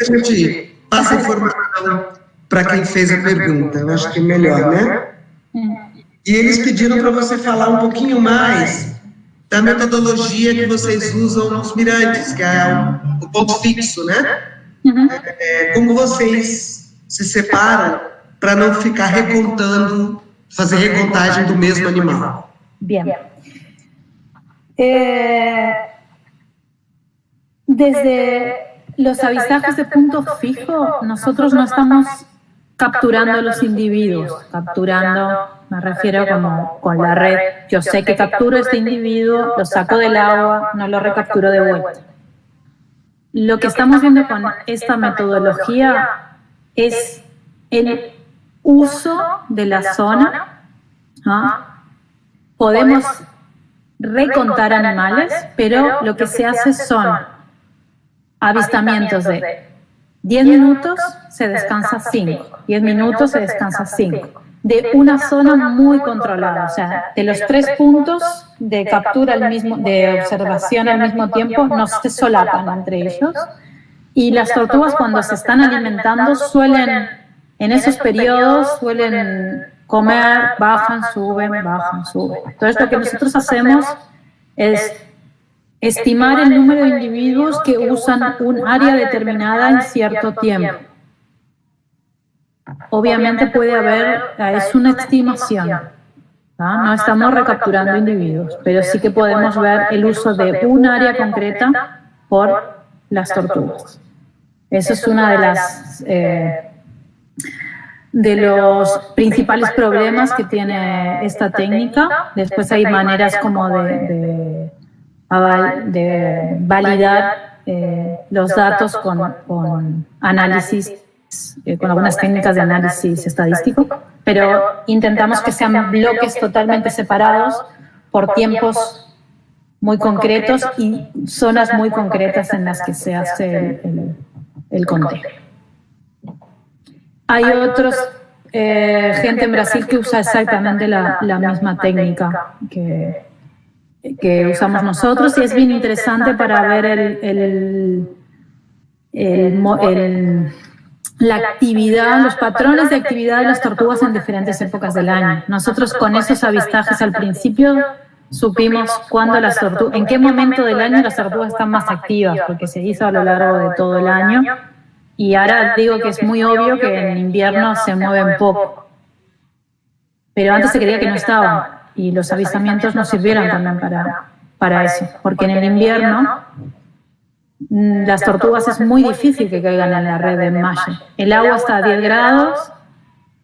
gente passar a informação para quem fez a pergunta, eu acho que é melhor, né? E eles pediram para você falar um pouquinho mais da metodologia que vocês usam nos mirantes, que é o ponto fixo, né? Como vocês se separam para não ficar recontando, fazer recontagem do mesmo animal. Bien. Desde los avistajes de punto fijo, nosotros no estamos capturando los individuos. Capturando, me refiero como con la red. Yo sé que capturo este individuo, lo saco del agua, no lo recapturo de vuelta. Lo que estamos viendo con esta metodología es el uso de la zona. Podemos recontar animales, pero lo que se hace son avistamientos de 10 minutos, se descansa 5, 10 minutos, se descansa 5, de una zona muy controlada, o sea, de los 3 puntos de captura de observación al mismo tiempo, no se solapan entre ellos, y las tortugas cuando se están alimentando suelen, en esos periodos, suelen comer, bajan, suben, bajan, suben. Entonces lo que nosotros hacemos es estimar el número de individuos que usan un área determinada en cierto tiempo. Obviamente puede haber, es una estimación, no estamos recapturando individuos, pero sí que podemos ver el uso de un área concreta por las tortugas. Eso es una de las de los principales problemas que tiene esta técnica. Después hay maneras como de validar los datos con análisis, con algunas técnicas de análisis estadístico, pero intentamos que sean bloques totalmente separados por tiempos muy concretos y zonas muy concretas en las que se hace el conteo. Hay otros, gente en Brasil que usa exactamente la misma técnica que usamos nosotros, y es bien interesante para ver la actividad, los patrones de actividad de las tortugas en diferentes épocas del año. Nosotros con esos avistajes al principio supimos cuándo en qué momento del año las tortugas están más activas, porque se hizo a lo largo de todo el año. Y ahora digo que es muy obvio que en invierno se mueven poco. Pero antes se creía que no estaban, y los avistamientos nos sirvieron también para eso. Porque en el invierno las tortugas es muy difícil que caigan en la red en mayo. El agua está a 10 grados,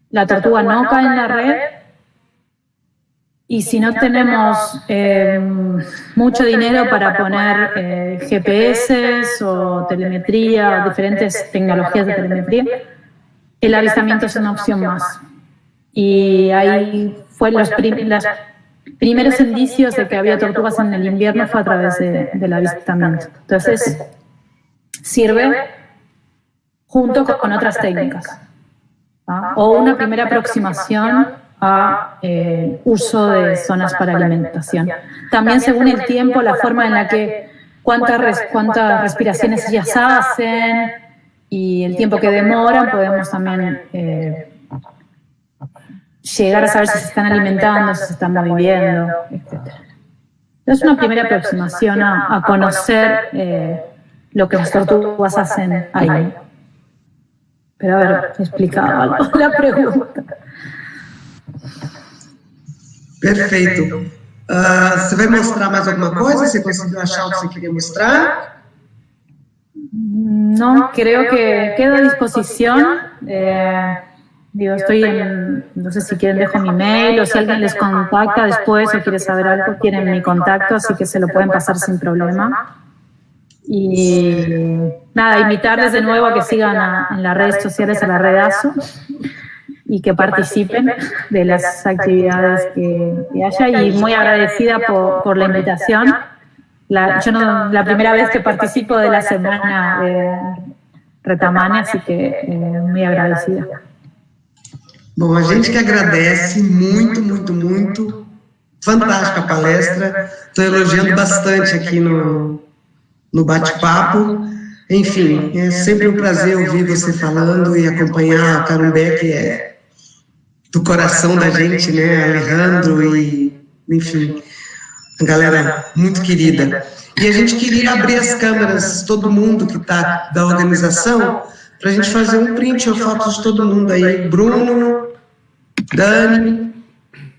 la tortuga no cae en la red, Y si no tenemos mucho dinero para poner GPS o telemetría o diferentes tecnologías de telemetría, el avistamiento es una opción más. Y ahí fue los primeros indicios de que había tortugas en el invierno fue a través del avistamiento. Entonces, sirve junto con otras técnicas, ¿ah? O una primera aproximación a uso de zonas para alimentación. También según el tiempo, la forma en la que cuántas respiraciones ellas hacen y el tiempo que demoran, podemos también llegar a saber si se están alimentando, si se están moviendo, etc. Es una primera aproximación a conocer lo que las tortugas hacen ahí. Pero a ver, explicaba algo la pregunta. Perfeito. Você vai mostrar mais alguma coisa? Você conseguiu achar o que você queria mostrar? No, creo que queda a disposición. Estoy no sé si quieren dejo mi mail o si alguien les contacta después o quiere saber algo, tienen mi contacto, así que se lo pueden pasar sin problema. Y nada, invitarles de nuevo a que sigan en las redes sociales a la Red ASO y que participen de las actividades que haya, y muy agradecida por la invitación. La primera vez que participo de la semana Retamani, así que muy agradecida. Bom, a gente que agradece muito, muito, muito. Fantástica a palestra. Estou elogiando bastante aqui no bate-papo. Enfim, é sempre um prazer ouvir você falando e acompanhar a Carumbé, que é do coração da gente, né? Alejandro e, enfim, a galera muito querida. E a gente queria abrir as câmeras, todo mundo que está da organização, para a gente fazer um print ou fotos de todo mundo aí. Bruno, Dani.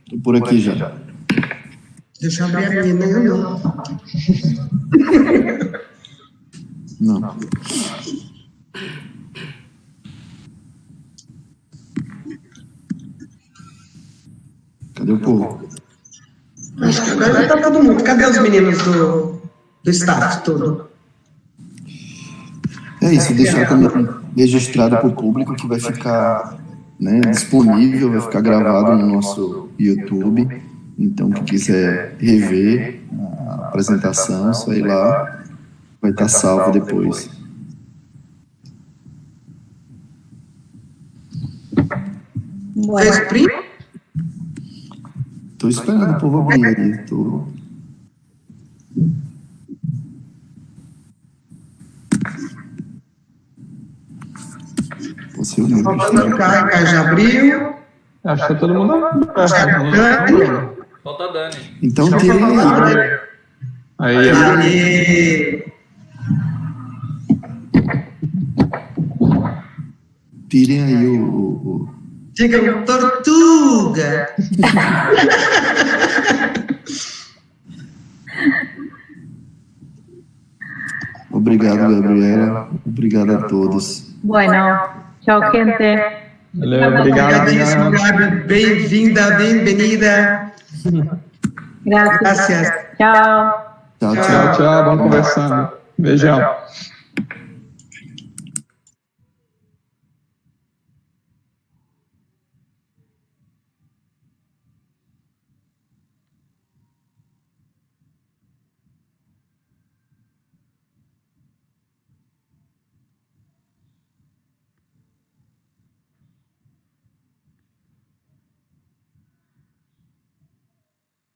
Estou por aqui já. Deixa eu abrir a minha, não. Não. Cadê o povo? Acho que agora já está todo mundo. Cadê os meninos do staff todo? É isso, deixar também registrado para o público, que vai ficar, né, disponível, vai ficar gravado no nosso YouTube. Então, quem quiser rever a apresentação, só ir lá, vai estar salvo depois. Fez print? Estou esperando o povo abrir aí. Você o Caio já abriu. Acho que todo mundo Dani. Falta a Dani. Então tirem aí. Aí. Tirem aí o... Digam tortuga. Obrigado, Gabriela. Obrigado a todos. Bueno, chao, gente. Obrigadíssimo, Gabi. Bem-vinda, bem-vinda. Gracias. Gracias. Chao. Tchau, tchau. Tchau, vamos conversando. Beijão.